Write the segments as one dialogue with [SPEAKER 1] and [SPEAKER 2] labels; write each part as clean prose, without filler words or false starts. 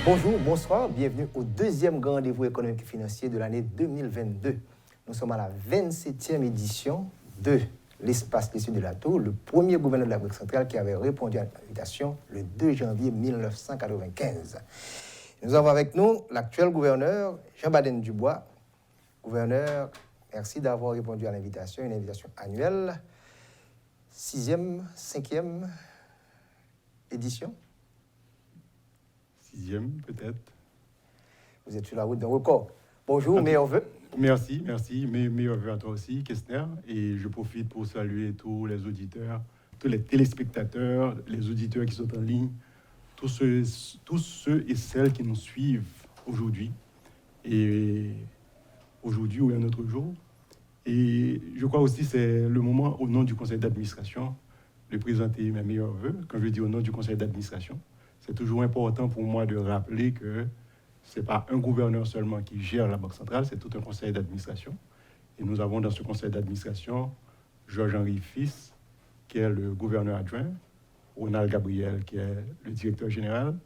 [SPEAKER 1] Bonjour, bonsoir, bienvenue au deuxième grand rendez-vous économique et financier de l'année 2022. Nous sommes à la 27e édition de l'Espace l'Issue de la Tour, le premier gouverneur de l'Afrique centrale qui avait répondu à l'invitation le 2 janvier 1995. Nous avons avec nous l'actuel gouverneur Jean-Baden Dubois. Gouverneur, merci d'avoir répondu à l'invitation, une invitation annuelle, 6e, 5e édition.
[SPEAKER 2] 6e peut-être.
[SPEAKER 1] Vous êtes sur la route d'un record. Bonjour, meilleurs vœux.
[SPEAKER 2] Merci. Meilleurs vœux à toi aussi, Kestner. Et je profite pour saluer tous les auditeurs, tous les téléspectateurs, les auditeurs qui sont en ligne, tous ceux et celles qui nous suivent aujourd'hui. Et aujourd'hui ou un autre jour. Et je crois aussi que c'est le moment, au nom du conseil d'administration, de présenter mes meilleurs vœux. Quand je dis au nom du conseil d'administration, c'est toujours important pour moi de rappeler que ce n'est pas un gouverneur seulement qui gère la Banque centrale, c'est tout un conseil d'administration. Et nous avons dans ce conseil d'administration Georges-Henri Fils, qui est le gouverneur adjoint, Ronald Gabriel, qui est le directeur général,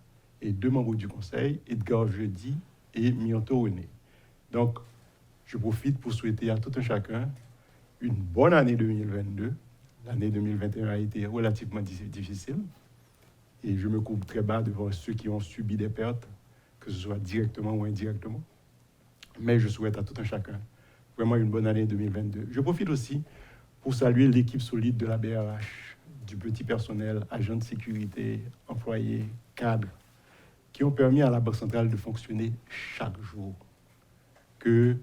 [SPEAKER 2] et deux membres du conseil, Edgar Jeudi et Mionto René. Donc, je profite pour souhaiter à tout un chacun une bonne année 2022. L'année 2021 a été relativement difficile. Et je me coupe très bas devant ceux qui ont subi des pertes, que ce soit directement ou indirectement. Mais je souhaite à tout un chacun vraiment une bonne année 2022. Je profite aussi pour saluer l'équipe solide de la BRH, du petit personnel, agents de sécurité, employés, cadres, qui ont permis à la Banque centrale de fonctionner chaque jour. Que,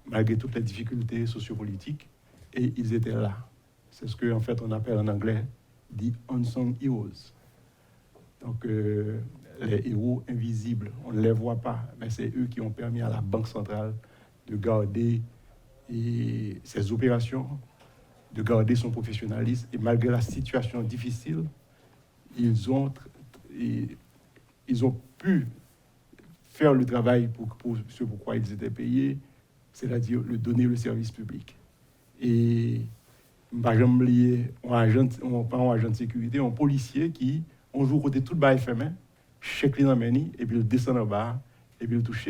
[SPEAKER 2] malgré toutes les difficultés sociopolitiques, et ils étaient là. C'est ce qu'en fait on appelle en anglais « the unsung heroes ». Donc, les héros invisibles, on ne les voit pas, mais c'est eux qui ont permis à la Banque centrale de garder ses opérations, de garder son professionnalisme. Et malgré la situation difficile, ils ont pu faire le travail pour ce pourquoi ils étaient payés, c'est-à-dire donner le service public. Et par exemple, pas un agent de sécurité, un policier qui on joue côté tout le bas FMI, chèque dans meni, et puis il descend en bas, et puis il touche.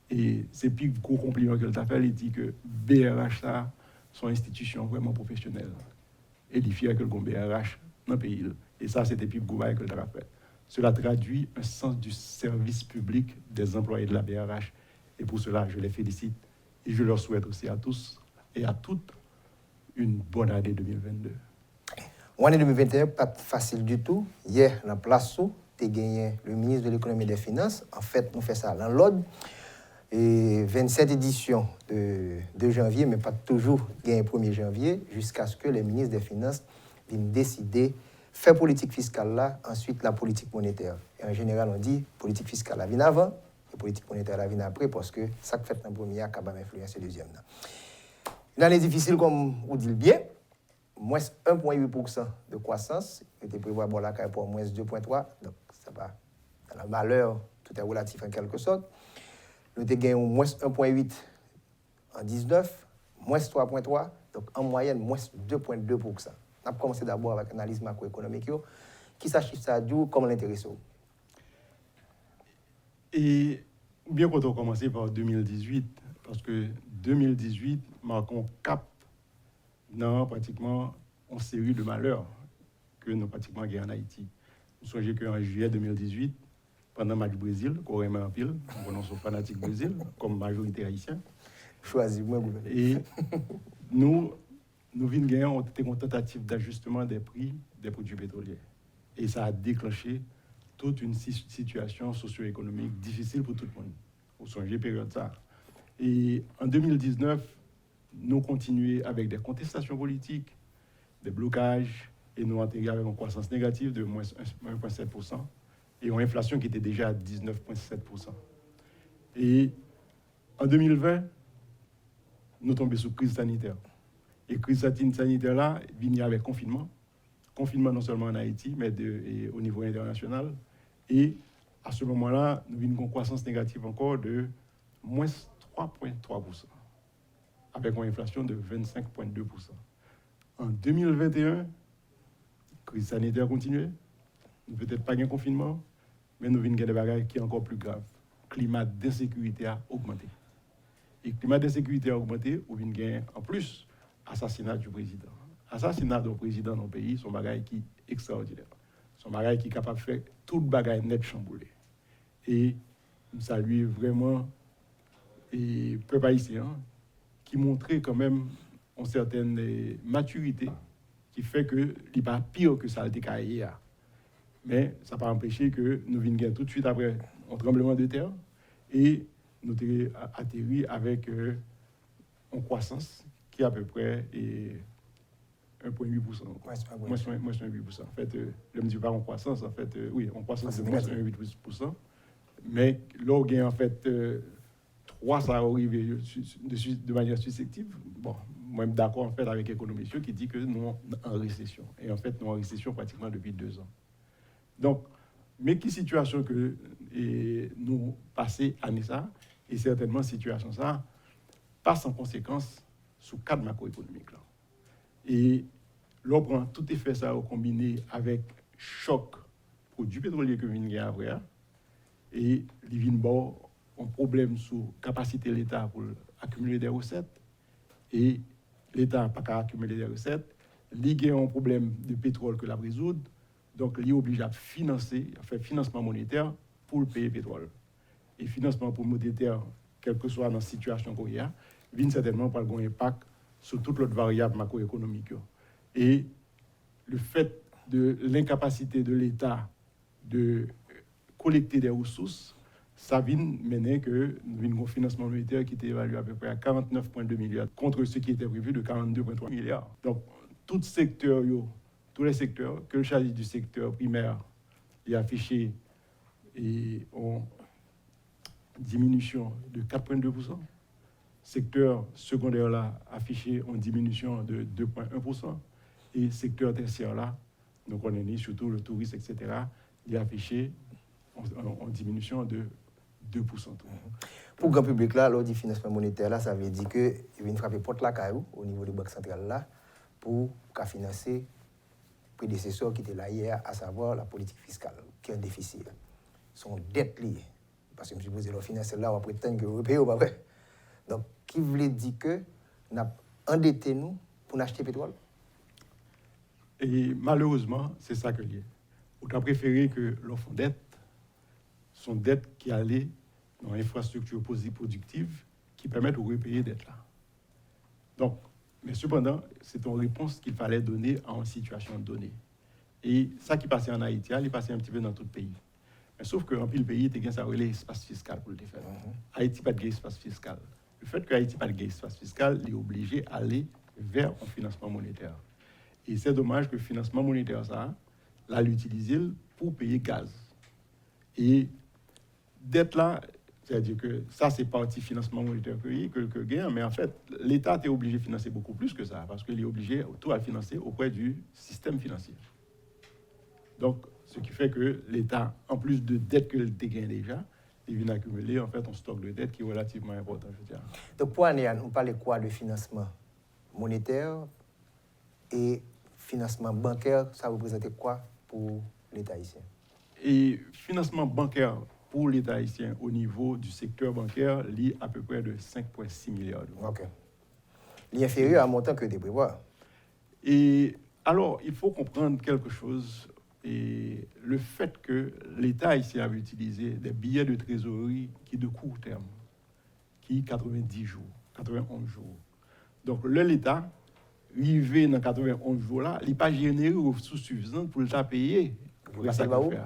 [SPEAKER 2] Et c'est plus gros compliment que le fait, il dit que BRH, ça, sont institutions vraiment professionnelles. Et il fait que le BRH dans le pays. Et ça, c'était plus gros que le fait. Cela traduit un sens du service public des employés de la BRH. Et pour cela, je les félicite. Et je leur souhaite aussi à tous et à toutes une bonne année 2022.
[SPEAKER 1] L'année 2021, pas facile du tout. Hier, dans la place où tu as gagné le ministre de l'économie et des finances. En fait, nous faisons ça dans l'ordre. Et 27 éditions de janvier, mais pas toujours gagné 1er janvier, jusqu'à ce que les ministres des Finances viennent décider faire politique fiscale là, ensuite la politique monétaire. Et en général, on dit politique fiscale la vient avant et politique monétaire la vient après, parce que ça que fait en premier a capable d'influencer le deuxième. Une année difficile, comme vous dites bien. Moins 1,8% de croissance, qui était prévu pour la CAE pour moins 2,3%. Donc, ça va. Dans le malheur, tout est relatif en quelque sorte. Nous avons gagné moins 1,8% en 19, moins 3,3%, donc en moyenne, moins 2,2%. On a commencé d'abord avec l'analyse macroéconomique, qui s'achève ça d'où, comment l'intéresse.
[SPEAKER 2] Et bien qu'on a commencé par 2018, parce que 2018 marque un cap dans pratiquement une série de malheurs que nous pratiquement gagnons en Haïti. Vous songez qu'en juillet 2018, pendant le match Brésil, qu'on aime en pile, nous sommes fanatiques Brésil, comme majorité haïtienne.
[SPEAKER 1] Choisis-moi,
[SPEAKER 2] et nous venons gagner une tentative d'ajustement des prix des produits pétroliers. Et ça a déclenché toute une situation socio-économique difficile pour tout le monde. Vous songez période ça. Et en 2019, nous continuons avec des contestations politiques, des blocages, et nous intégrons avec une croissance négative de moins 1,7% et une inflation qui était déjà à 19,7%. Et en 2020, nous tombons sous crise sanitaire. Et crise sanitaire là, vient avec confinement. Confinement non seulement en Haïti, mais au niveau international. Et à ce moment-là, nous avons une croissance négative encore de moins 3,3%. Avec une inflation de 25,2%. En 2021, crise sanitaire continue, peut-être pas un confinement, mais nous venons des bagages qui est encore plus grave. Le climat d'insécurité a augmenté. Et le climat d'insécurité a augmenté, ou bien gain en plus assassinat du président. Assassinat du président dans le pays, c'est un bagage qui est extraordinaire. C'est un bagage qui est capable de faire tout le bagage net chamboulé. Et nous saluons vraiment les peuples haïtiens qui montraient quand même une certaine maturité qui fait que n'est pas pire que ça a été hier. Mais ça n'a pas empêché que nous venions tout de suite après un tremblement de terre et nous avons atterri avec une croissance qui est à peu près 1,8%. Moins 1,8%. En fait, je ne dis pas en croissance, en fait, oui, en croissance de moins 1,8%. Mais là, il y a en fait 3, ça arrive de manière successive. Bon, moi, je suis d'accord en fait avec l'économie qui dit que nous sommes en récession. Et en fait, nous sommes en récession pratiquement depuis 2 ans. Donc, mais qui situation que nous passons année ça, et certainement situation ça, passe en conséquence sous cadre macroéconomique. Là. Et l'on prend tout effet ça combiné avec choc produit pétrolier que nous avons après, et les vins bord ont problème sur capacité de l'État pour accumuler des recettes, et l'État n'a pas qu'à accumuler des recettes, il a un problème de pétrole que la résoudre, donc il est obligé à financer, à faire financement monétaire pour payer pétrole. Et financement pour monétaire, quelle que soit la situation qu'on y a, vient certainement par un impact sur toutes les variables macroéconomiques. Et le fait de l'incapacité de l'État de collecter des ressources, ça vient mener que nous avons un financement monétaire qui était évalué à peu près à 49,2 milliards contre ce qui était prévu de 42,3 milliards. Donc, tous les secteurs, que le s'agisse du secteur primaire, est affiché et en diminution de 4,2%. Secteur secondaire là affiché en diminution de 2,1%. Et secteur tertiaire là, donc on est né surtout le tourisme, etc., il est affiché en diminution de 2%.
[SPEAKER 1] Pour le grand public là, lors du financement monétaire là, ça veut dire que il vient frapper porte la caillou au niveau des banques centrales là pour financer prédécesseur qui était là hier, à savoir la politique fiscale, qui est un déficit. Son dette liée. Parce que je suppose que le financier là, on va prétendre que vous payez ou pas vrai. Donc, qui voulait dire que nous avons endetté nous pour acheter pétrole?
[SPEAKER 2] Et malheureusement, c'est ça que lié. On a préféré que l'offre dette, son dette qui allait dans l'infrastructure productive qui permet de repayer dette là. Donc, mais cependant, c'est une réponse qu'il fallait donner à une situation donnée. Et ça qui passait en Haïti, il passait un petit peu dans tout le pays. Mais sauf qu'en plus le pays, il y a un espace fiscal pour le faire. Haïti n'a pas d'espace fiscal. Le fait que Haïti n'a pas d'espace fiscal, il est obligé d'aller vers un financement monétaire. Et c'est dommage que le financement monétaire, ça, là, l'utiliser pour payer gaz. Et d'être là, c'est-à-dire que ça, c'est partie financement monétaire que gagne, mais en fait, l'État est obligé de financer beaucoup plus que ça, parce qu'il est obligé tout à financer auprès du système financier. Donc, ce qui fait que l'État, en plus de dettes que l'État gagne déjà, il vient accumuler en fait un stock de dettes qui est relativement important, je dirais.
[SPEAKER 1] Donc, pour Anéan, on parle quoi de financement monétaire et financement bancaire, ça représente quoi pour l'État haïtien?
[SPEAKER 2] Et financement bancaire pour l'État haïtien au niveau du secteur bancaire, il est à peu près de 5,6 milliards d'euros.
[SPEAKER 1] OK. Il est inférieur à un montant que tu prévois.
[SPEAKER 2] Et alors, il faut comprendre quelque chose. Et le fait que l'État haïtien avait utilisé des billets de trésorerie qui de court terme, qui 90 jours, 91 jours. Donc, l'État, arrivé dans 91 jours là, il n'a pas généré aux ressources suffisantes pour le payer. Pour ça qu'il fait.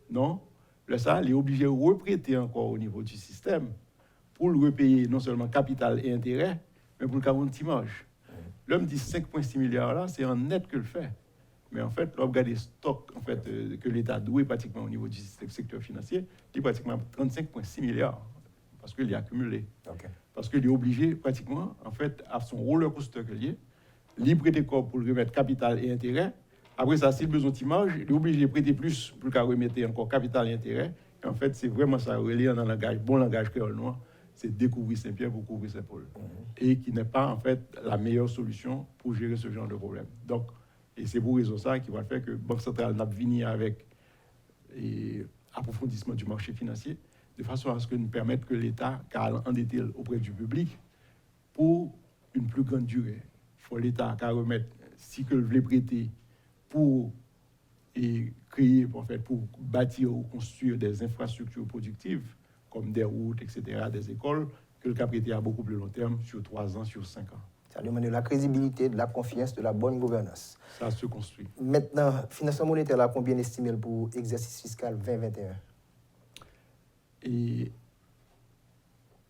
[SPEAKER 2] Non. Là, ça, il est obligé de reprêter encore au niveau du système pour le repayer non seulement capital et intérêt, mais pour le avoir un petit marge. L'homme dit 5,6 milliards là, c'est en net que le fait. Mais en fait, l'on regarde les stocks en fait, que l'État doit pratiquement au niveau du secteur financier, il est pratiquement 35,6 milliards parce qu'il est accumulé.
[SPEAKER 1] Okay.
[SPEAKER 2] Parce qu'il est obligé pratiquement, en fait, à son roller coaster que lié, il prête corps pour le remettre capital et intérêt. Après ça, s'il a besoin de marge, il est obligé de prêter plus pour le remettre encore capital et intérêt. Et en fait, c'est vraiment ça, relié dans le langage, bon langage créole noir, c'est découvrir Saint-Pierre pour couvrir Saint-Paul. Et qui n'est pas, en fait, la meilleure solution pour gérer ce genre de problème. Donc, et c'est pour raison ça qui va faire que la Banque centrale n'a venu avec approfondissement du marché financier, de façon à ce que nous permettre que l'État endette auprès du public pour une plus grande durée. Il faut l'État qu'à remettre, si que veut prêter pour créer, en fait, pour bâtir ou construire des infrastructures productives, comme des routes, etc., des écoles, que le cap prêté à beaucoup plus long terme, sur 3 ans, sur 5 ans.
[SPEAKER 1] Ça demande de la crédibilité, de la confiance, de la bonne gouvernance.
[SPEAKER 2] Ça se construit.
[SPEAKER 1] Maintenant, financement monétaire, là, combien estimé pour l'exercice fiscal 2021?
[SPEAKER 2] Et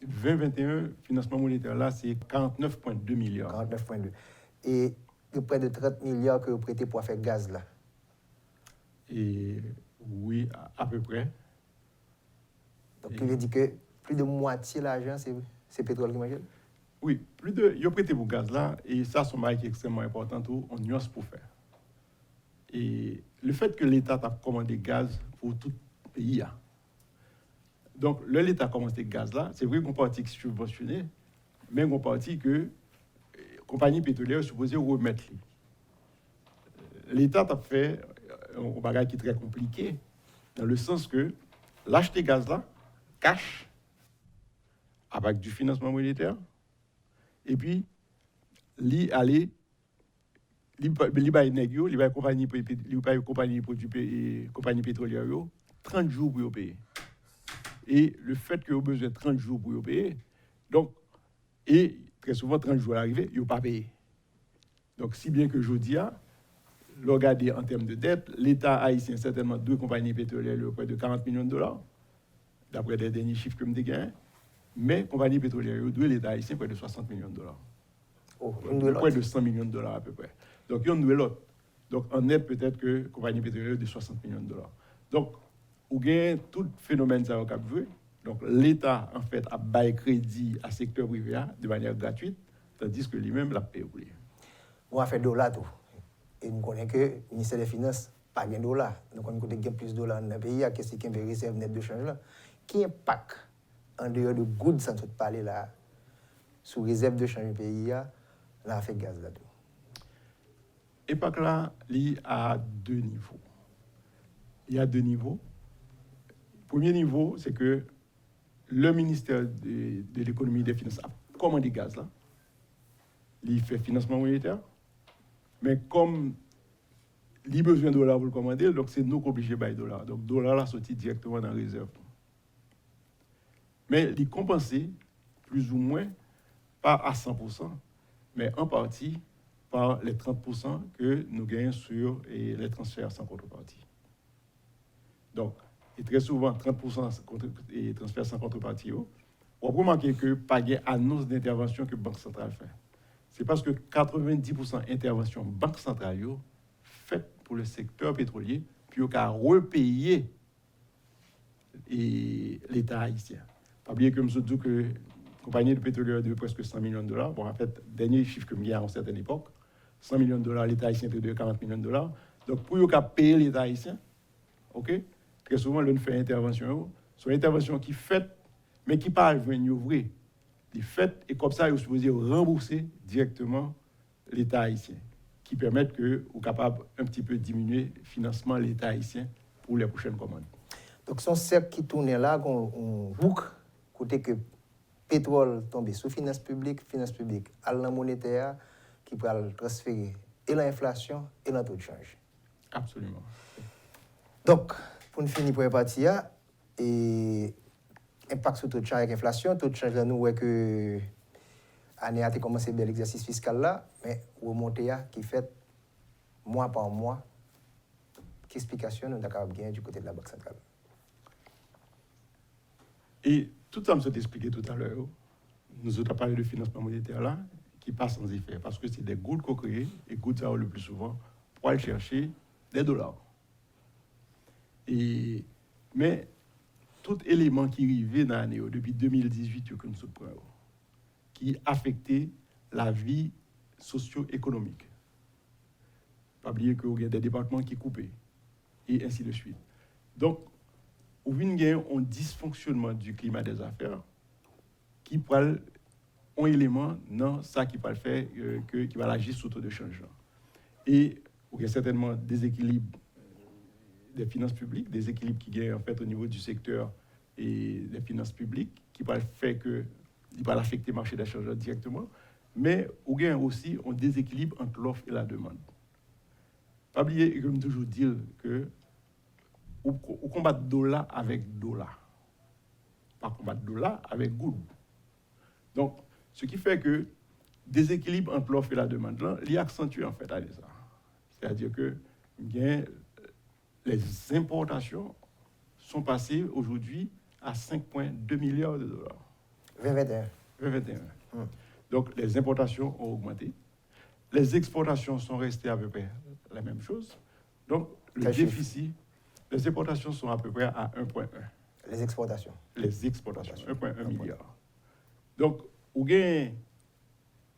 [SPEAKER 2] 2021, financement monétaire, là, c'est 49,2 milliards.
[SPEAKER 1] 49,2. Et près de 30 milliards que vous prêtez pour faire gaz, là.
[SPEAKER 2] Et oui, à peu près.
[SPEAKER 1] Donc, il veut dire que plus de moitié de l'argent, c'est pétrole qui mange?
[SPEAKER 2] Oui, il a prêté pour gaz là, et ça, c'est un bail qui est extrêmement important, on nuance pour faire. Et le fait que l'État a commandé gaz pour tout le pays, donc l'État a commandé gaz là, c'est vrai qu'on partie qui est subventionné, mais on partie que la compagnie pétrolière est supposée remettre. L'État a fait un bagage qui est très compliqué, dans le sens que l'acheter gaz là, cash, avec du financement monétaire, et puis, li compagnie pétrolière 30 jours pour payer. Et le fait que vous avez besoin de 30 jours pour payer, donc, et très souvent 30 jours à l'arrivée, ils n'ont pas payé. Donc, si bien que je dis, regardez en termes de dette, l'État haïtien, certainement 2 compagnies pétrolières, près de 40 millions de dollars, d'après les derniers chiffres que je me dégaine. Mais compagnie pétrolière, l'État haïtien, près de 60 millions de dollars. Près de 100 millions de dollars à peu près. Donc, il y a une l'autre. Donc, en net, peut-être que compagnie pétrolière de 60 millions de dollars. Donc, vous avez tout phénomène ça au Cap Vert. Donc, l'État, en fait, a baillé crédit à secteur privé de manière gratuite, tandis que lui-même l'a payé pour lui.
[SPEAKER 1] On a fait dollars tout. Et nous connaissons que le ministère des Finances pas de dollars. Donc, on a plus de dollars dans le pays, qu'est-ce qui est une réserve nette de change là. Qui impact en dehors de goods, sans tout parler là, sous réserve de change du pays, là, fait gaz là-dedans.
[SPEAKER 2] Et pas que là, il y a 2 niveaux. Il y a 2 niveaux. Premier niveau, c'est que le ministère de l'économie et des finances a commandé gaz là. Il fait financement monétaire. Mais comme il a besoin de dollars pour le commander, donc c'est nous qui sommes obligés de payer dollars. Donc, dollars là sorti directement dans la réserve. Mais il est compensé, plus ou moins, pas à 100%, mais en partie par les 30% que nous gagnons sur les transferts sans contrepartie. Donc, et très souvent, 30% et transferts sans contrepartie, on peut remarquer que pas de annonce d'intervention que la Banque centrale fait. C'est parce que 90% d'intervention Banque centrale faite pour le secteur pétrolier, puis on a repayé l'État haïtien. Pas oublier que je dis que la compagnie de pétrolière de presque 100 millions de dollars, bon, en fait, dernier chiffre que je à une certaine époque, 100 millions de dollars, l'État haïtien était de 40 millions de dollars. Donc, pour payer l'État haïtien, ok, très souvent, l'on fait intervention, c'est une intervention qui est faite, mais qui parle de ouvrir. Il fait, et comme ça, il est supposé rembourser directement l'État haïtien, qui permettent que vous capable un petit peu diminuer le financement de l'État haïtien pour les prochaines commandes.
[SPEAKER 1] Donc, son cercle qui tourne là, on boucle, côté que pétrole tombe sous finance publique, à la monétaire, qui peut transférer et l'inflation et le taux de change.
[SPEAKER 2] Absolument.
[SPEAKER 1] Donc, pour nous finir pour la partie, et impact sur le taux de change avec l'inflation, le taux de change, là, nous voyons que l'année a commencé bien l'exercice fiscal là, mais remontée qui fait mois par mois. Quelle explication nous avons bien du côté de la Banque centrale?
[SPEAKER 2] Et tout ça, je t'ai expliqué tout à l'heure, nous avons parlé de financement monétaire là, qui passe sans effet, parce que c'est des gouttes qu'on crée, et gouttes ça le plus souvent, pour aller chercher des dollars. Mais tout élément qui arrivait dans l'année, depuis 2018 que nous sommes, qui affectait la vie socio-économique. Pas oublier qu'il y a des départements qui coupent, et ainsi de suite. Donc, on a un dysfonctionnement du climat des affaires qui prend un élément dans ça qui va le faire, qui va agir sur le taux de change. Et il y a certainement des équilibres des finances publiques, des équilibres qui gagnent en fait au niveau du secteur et des finances publiques, qui va faire que il va affecter le marché d'achat directement, mais on gagne aussi un déséquilibre entre l'offre et la demande. Pas oublier, comme toujours dire, que on combat dollar avec dollar, pas combattre dollar avec good. Donc, ce qui fait que déséquilibre entre l'offre et la demande, là, il accentue en fait à ça. C'est-à-dire que bien, les importations sont passées aujourd'hui à 5,2 milliards de dollars. 2021. Donc, les importations ont augmenté. Les exportations sont restées à peu près la même chose. Donc, le déficit, les importations sont à peu près à 1,1.
[SPEAKER 1] Les exportations,
[SPEAKER 2] 1,1 milliard. Donc, vous avez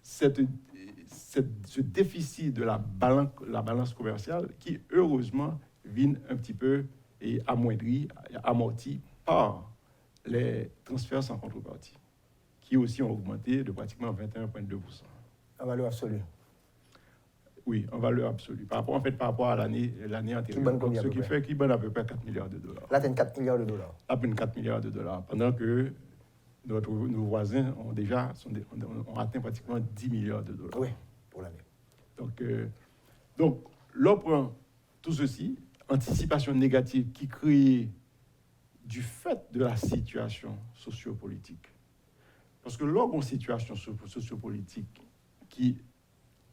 [SPEAKER 2] ce déficit de la balance commerciale qui, heureusement, vient un petit peu et amorti par les transferts sans contrepartie, qui aussi ont augmenté de pratiquement 21,2%.
[SPEAKER 1] En valeur absolue.
[SPEAKER 2] Oui, en valeur absolue. Par rapport à l'année antérieure. Donc, ce qui fait qu'il donne à peu près 4 milliards de dollars.
[SPEAKER 1] Là, tu as 4 milliards de dollars.
[SPEAKER 2] À peine 4 milliards de dollars. Pendant que nos voisins ont atteint pratiquement 10 milliards de dollars.
[SPEAKER 1] Oui, pour l'année.
[SPEAKER 2] Donc là, prend tout ceci, anticipation négative qui crée du fait de la situation sociopolitique. Parce que lors d'une situation sociopolitique qui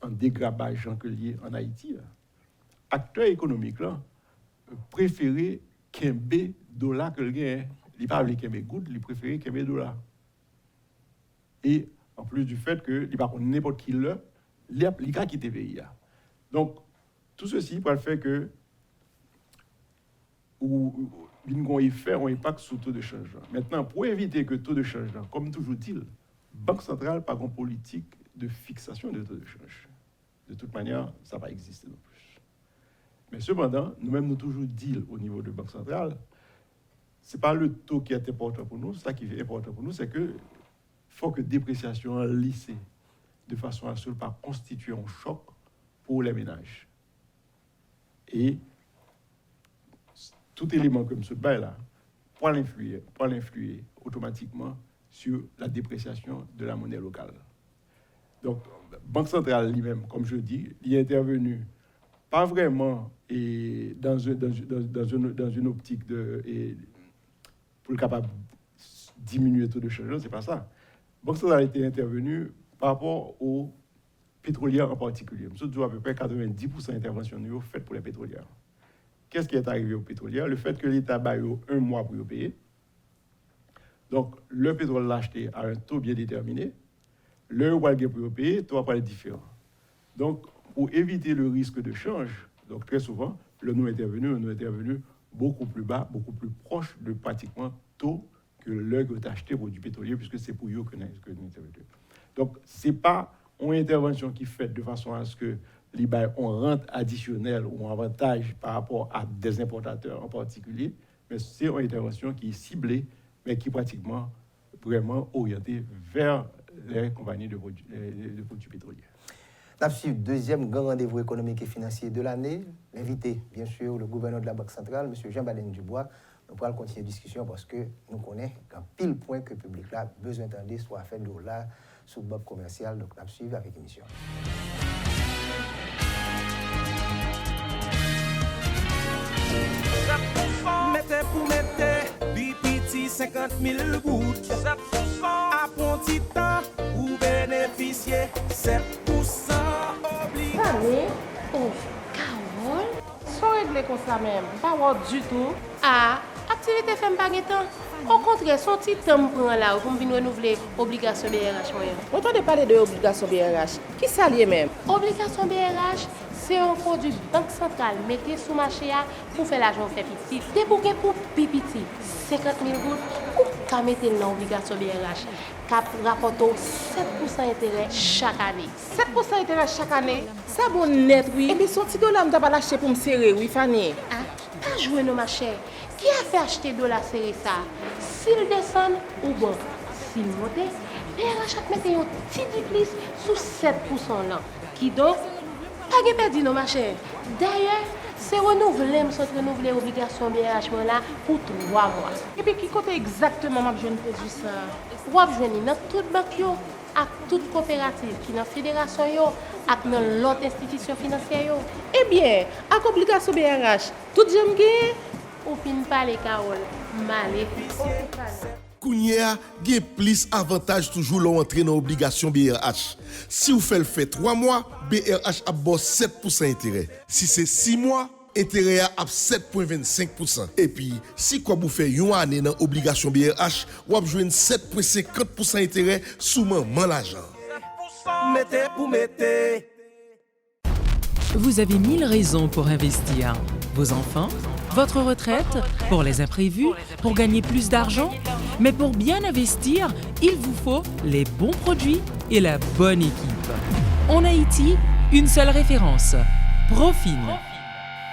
[SPEAKER 2] en dégradage en Haïti, acteurs économiques là préféraient Kembe dollar que le gain, il pas les Kembe good, il préférait Kembe dollar. Et en plus du fait que il pas n'importe qui là, il a quitté le pays. Donc tout ceci pour le fait que il fait un impact sur le taux de change. Maintenant, pour éviter que le taux de change, comme toujours dit, la Banque centrale n'a pas une politique de fixation de taux de change. De toute manière, ça va exister non plus. Mais cependant, nous-mêmes, nous toujours dit au niveau de la Banque centrale, ce n'est pas le taux qui est important pour nous. Ça qui est important pour nous, c'est qu'il faut que la dépréciation lissée de façon à ce ne pas constituer un choc pour les ménages. Et tout élément comme ce bail-là, pour l'influer automatiquement sur la dépréciation de la monnaie locale. Donc, la Banque centrale lui-même, comme je dis, il est intervenu pas vraiment et dans une optique pour être capable de diminuer le taux de change, c'est pas ça. La Banque centrale a été intervenue par rapport aux pétrolières en particulier. Nous sommes à peu près 90% d'interventions faites pour les pétrolières. Qu'est-ce qui est arrivé aux pétrolières? Le fait que l'État baille 1 mois pour payer. Donc, le pétrole l'a acheté à un taux bien déterminé. Le Walgé pour payer, le taux va pas être différent. Donc, pour éviter le risque de change, donc très souvent, nous intervenu beaucoup plus bas, beaucoup plus proche de pratiquement taux que le qui est acheté pour du pétrolier, puisque c'est pour eux que nous intervenons. Donc, ce n'est pas une intervention qui est faite de façon à ce que les bails ont rente additionnelle ou un avantage par rapport à des importateurs en particulier, mais c'est une intervention qui est ciblée, mais qui est pratiquement vraiment orientée vers les compagnies de produits pétroliers.
[SPEAKER 1] Nous avons suivi le deuxième grand rendez-vous économique et financier de l'année. L'invité, bien sûr, le gouverneur de la Banque centrale, M. Jean-Baleine Dubois. Nous pourrons continuer la discussion parce que nous connaissons qu'un pile point que le public a besoin d'entendre soit fait de là sous le banque commercial. Donc, nous avons suivi avec l'émission.
[SPEAKER 3] Mettez pour mettre, bipiti 50 000 gouttes. 7% à bon petit temps, ou bénéficier 7% obligé.
[SPEAKER 4] Allez, oh, Carole, sans régler comme ça même, pas voir du tout. Ah, activité fait pas temps. Au contraire, son petit temps prend là pour venir renouveler obligation BRH moyen.
[SPEAKER 5] On entendait parler de obligation BRH. Qui ça lié même?
[SPEAKER 4] Obligation BRH, c'est un produit banque centrale mettez sous marché pour faire l'argent fait petit. C'est pour pipiti 50 000 gouttes ou qu'à mettre dans l'obligation BRH cap rapporte 7% intérêt chaque année. 7% intérêt chaque année.
[SPEAKER 5] Ça bon net oui. Et puis son petit dollar m't'a pas lâché pour me serrer oui Fanny.
[SPEAKER 4] Ah, pas jouer nos ma chère. Qui a fait acheter de la série ça? S'il descend ou bon, s'il monte, BRH a mettre un petit plus sous 7% là. Qui donc pas perdu non ma chère. D'ailleurs, c'est renouveler, l'obligation BRH là pour 3 mois.
[SPEAKER 5] Et puis, qui côté exactement m'a besoin de produit ça?
[SPEAKER 4] Ou ap jwenni dans toute banque yo, ak toute coopérative qui dans fédération yo, ak dans l'autre institution financière yo.
[SPEAKER 5] Eh bien, avec obligation BRH, tout j'aime gagner.
[SPEAKER 4] Ou fin pale Carole, malé.
[SPEAKER 6] Kounia, gen plus avantage toujours l'entrée dans obligation BRH. Si vous faites le fait 3 mois, BRH a bon 7% intérêt. Si c'est 6 mois, intérêt à 7,25%. Et puis, si vous faites une année dans obligation BRH, vous avez 7,50% intérêt sous maman l'argent.
[SPEAKER 3] Mettez pour mettez.
[SPEAKER 7] Vous avez 1000 raisons pour investir. Vos enfants, votre retraite, pour les imprévus, pour gagner plus d'argent. Mais pour bien investir, il vous faut les bons produits et la bonne équipe. En Haïti, une seule référence, Profine.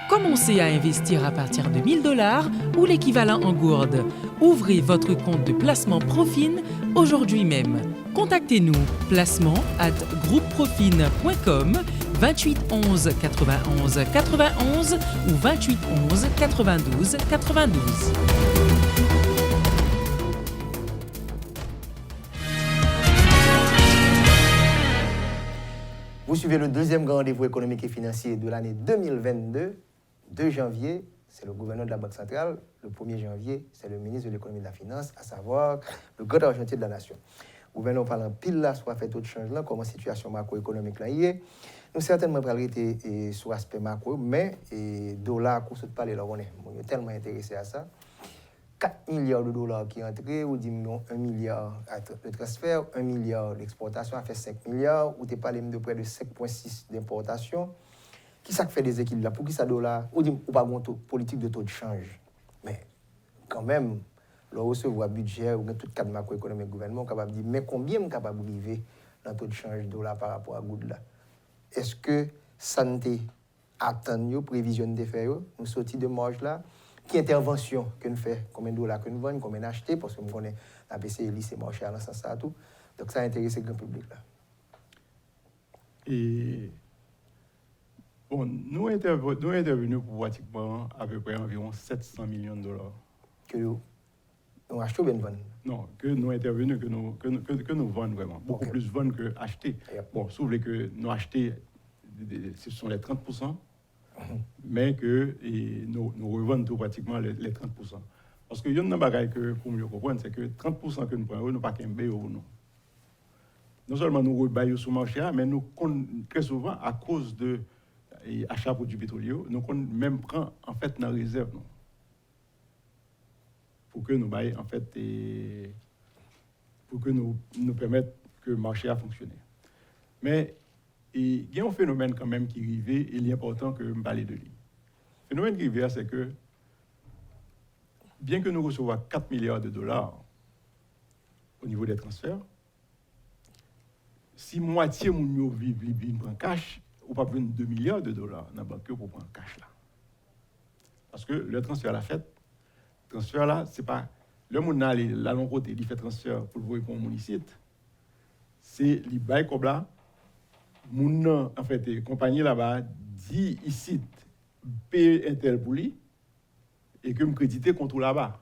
[SPEAKER 7] Commencez à investir à partir de $1000 ou l'équivalent en gourde. Ouvrez votre compte de placement Profine aujourd'hui même. Contactez-nous placement@groupeprofine.com 28 11 91 91 ou 28 11 92 92.
[SPEAKER 1] Vous suivez le deuxième grand rendez-vous économique et financier de l'année 2022. 2 janvier, c'est le gouverneur de la Banque centrale. Le 1er janvier, c'est le ministre de l'économie et de la finance, à savoir le grand argentier de la nation. Le gouverneur parle en pile là, soit fait d'autres changements, comment la situation macroéconomique là y est. Nous certainement pas arrêter sur l'aspect macro, mais dollar, qu'on se parle là, on est tellement intéressé à ça. 4 milliards de dollars qui entrent, ou 10 millions, 1 milliard de transfert, 1 milliard d'exportation, ça fait 5 milliards, ou tu parles de près de 5,6 d'importation. Qui ça fait des équilibres là? Pour qui ça dollar? Ou pas une politique de taux de change? Mais quand même, le recevoir budget ou tout cadre macroéconomique gouvernement capable de dire mais combien est capable de vivre dans le taux de change dollar par rapport à goud là? Est-ce que santé attend prévision de faire nous sortir de marge là? Qui intervention que nous fait, combien de dollars que nous vendons, combien d'acheter, parce que nous connaissons la PCI, c'est marché à l'ensemble ça tout. Donc ça intéresse le grand public là.
[SPEAKER 2] Et bon, nous intervenons pour pratiquement à peu près environ 700 millions de dollars.
[SPEAKER 1] Que nous achetons ou bien nous vendons?
[SPEAKER 2] Non, que nous intervenons, que nous vendons vraiment. Beaucoup plus vendons que acheter.
[SPEAKER 1] Yep.
[SPEAKER 2] Bon, sauf que nous acheter, ce sont les 30%. Mais que nous revendons tout pratiquement les 30%. Parce que il y a une bagaille que pour mieux comprendre, c'est que 30% que nous prenons, nous pas qu'un béo non. Non seulement nous rebaillons sur le marché, mais nous très souvent à cause de achat de produits pétroliers, nous même prend en fait dans réserve non. Pour que nous baillons en fait pour que nous permettre que le marché a fonctionné. Mais il y a un phénomène quand même qui arrive et il est important que je parle de lui. Le phénomène qui arrive, c'est que bien que nous recevions 4 milliards de dollars au niveau des transferts, si moitié de nous vivent en cash, ou pas besoin de 2 milliards de dollars dans la banque pour prendre cash là. Parce que le transfert la fait, le transfert là, c'est pas le monde là l'autre côté, il fait transfert pour le voir pour mon site. C'est les bail comme là. Mon en fait, compagnie là-bas dit ici paye un tel pour lui et que me créditer contre là-bas.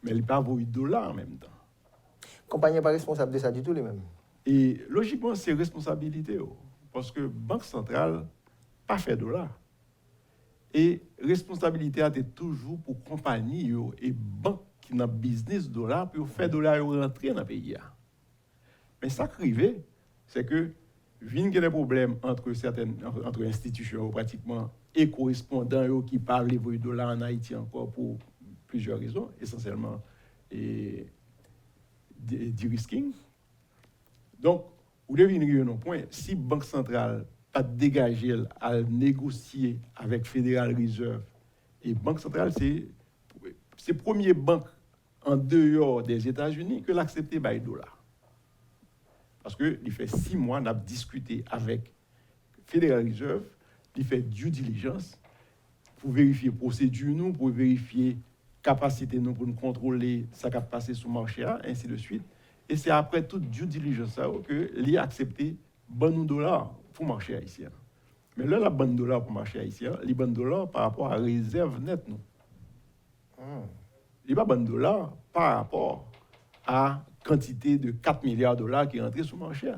[SPEAKER 2] Mais il pas $8 en même temps.
[SPEAKER 1] Compagnie n'est pas responsable de ça du tout les mêmes.
[SPEAKER 2] Et logiquement c'est responsabilité parce que banque centrale pas fait dollar. Et responsabilité a toujours pour compagnie et banque qui dans business dollar pour faire dollar rentrer dans le pays. Mais ça qui arrive, c'est que il y a des problèmes entre institutions pratiquement et correspondants qui parlent les dollars en Haïti encore pour plusieurs raisons, essentiellement du risking. Donc, vous devez venir à un point, si la Banque centrale pas dégagé à négocier avec Federal Reserve, et Banque centrale, c'est la première banque en dehors des États-Unis que l'accepter par les dollars. Parce qu'il fait 6 mois, on a discuté avec Federal Reserve, il fait due diligence pour vérifier procédure nous, pour vérifier capacité nous pour nous contrôler ce qui a passé sur le marché, ainsi de suite. Et c'est après toute due diligence que l'IA a accepté bon $, pour le marché haïtien. Mais là, la bande dollar pour le marché haïtien, les bandes dollars par rapport à la réserve nette, nous. Il n'y a pas de dollar par rapport à quantité de 4 milliards de dollars qui est rentrée sur le marché.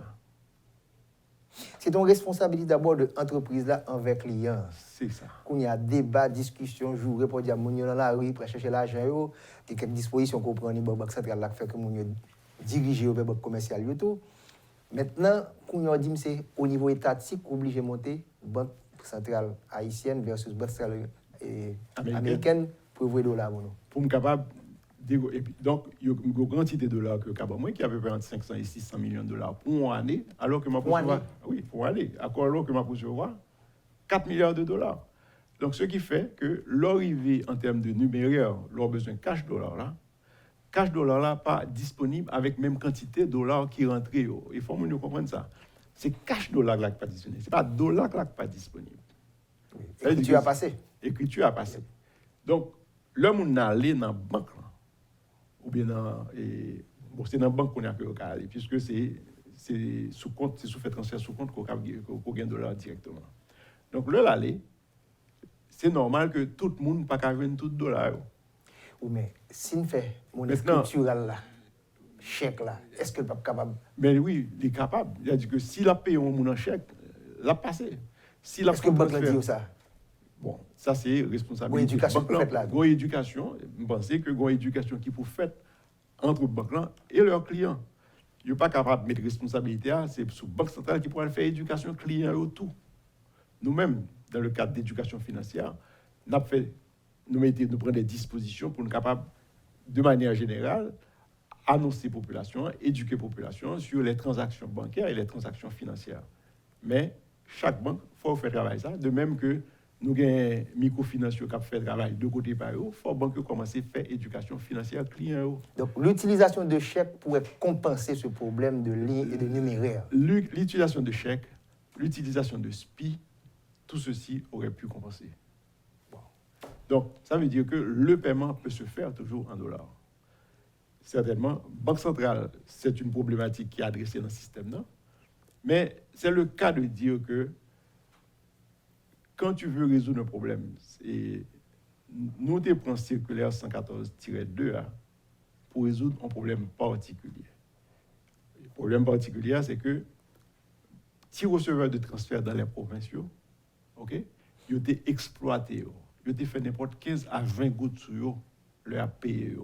[SPEAKER 1] C'est une responsabilité d'abord de l'entreprise là envers client.
[SPEAKER 2] C'est ça.
[SPEAKER 1] Quand il y a débat, discussion, jouer pour dire que dans la rue pour chercher l'argent, il y a quelques dispositions qu'on prend dans la banque centrale là qui fait que les gens dirigent au banque commerciale et tout. Maintenant, quand on dit que c'est au niveau étatique obligé de monter banque centrale haïtienne versus banque centrale américaine pour ouvrir $.
[SPEAKER 2] Pour me capable donc il y a une grande quantité de dollars que moi qui avait entre 500 et 600 millions de dollars pour une année alors que ma recevoir pour année alors que ma recevoir 4 milliards de dollars. Donc ce qui fait que l'arrivée en termes de numéraire, leur besoin cash dollar là pas disponible avec même quantité de dollars qui rentraient. Il faut que nous comprendre ça. C'est cash dollar là qui pas disponible, c'est pas dollar là qui pas disponible.
[SPEAKER 1] Écriture a passé.
[SPEAKER 2] Écriture a passé. Donc l'homme on allé dans la banque là, ou bien c'est dans la banque qu'on a que aller puisque c'est sous compte, c'est sous fait transfert sous compte qu'on gagne dollar directement. Donc là l'aller, c'est normal que tout le monde pas gagne tout dollar.
[SPEAKER 1] Oui, mais si on fait mon structurel là, chèque là, est-ce que le pas capable?
[SPEAKER 2] Mais oui, il est capable. Il a dit que s'il a payé un monde en chèque, l'a passé.
[SPEAKER 1] Est-ce que le banque a dit ça?
[SPEAKER 2] Bon, ça c'est responsabilité.
[SPEAKER 1] Une éducation pour faire là.
[SPEAKER 2] Une éducation, je pense que une éducation qui pour faire entre banque et leurs clients. Il n'est pas capable de mettre responsabilité, c'est sous banque centrale qui pourra faire éducation client et tout. Nous-mêmes, dans le cadre d'éducation financière, nous prenons des dispositions pour nous capables, de manière générale, annoncer la population, éduquer la population sur les transactions bancaires et les transactions financières. Mais chaque banque, il faut faire travail ça, de même que nous avons microfinance qui fait travail de côté par eux, il faut que la banque commence à faire éducation financière client.
[SPEAKER 1] Donc l'utilisation de chèques pourrait compenser ce problème de ligne et de numéraire.
[SPEAKER 2] L'utilisation de chèques, l'utilisation de SPI, tout ceci aurait pu compenser. Bon. Donc ça veut dire que le paiement peut se faire toujours en dollars. Certainement, Banque centrale, c'est une problématique qui est adressée dans le système, mais c'est le cas de dire que quand tu veux résoudre un problème, nous te prenons circulaire 114-2 pour résoudre un problème particulier. Le problème particulier, c'est que si receveur de transfert dans les provinciaux, ils ont été exploités, ils ont été fait n'importe 15 à 20 gouttes sur eux, leur payer.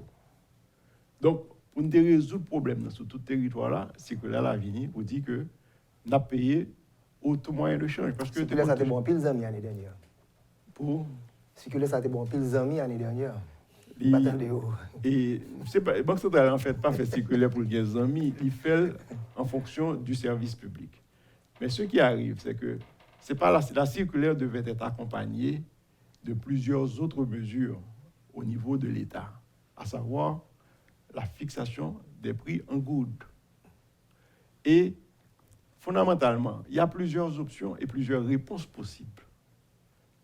[SPEAKER 2] Donc, pour nous résoudre le problème sur tout le territoire, là, c'est que là, la vini pour dire que nous avons payé au tout moyen de change. Parce que
[SPEAKER 1] ça a été bon pile d'amis l'année dernière.
[SPEAKER 2] Pour
[SPEAKER 1] ça a été bon pile d'amis l'année dernière.
[SPEAKER 2] Et c'est pas Banque centrale en fait pas fait circulaire pour les amis, il fait en fonction du service public. Mais ce qui arrive, c'est que c'est pas la circulaire devait être accompagnée de plusieurs autres mesures au niveau de l'État, à savoir la fixation des prix en good. Et fondamentalement, il y a plusieurs options et plusieurs réponses possibles.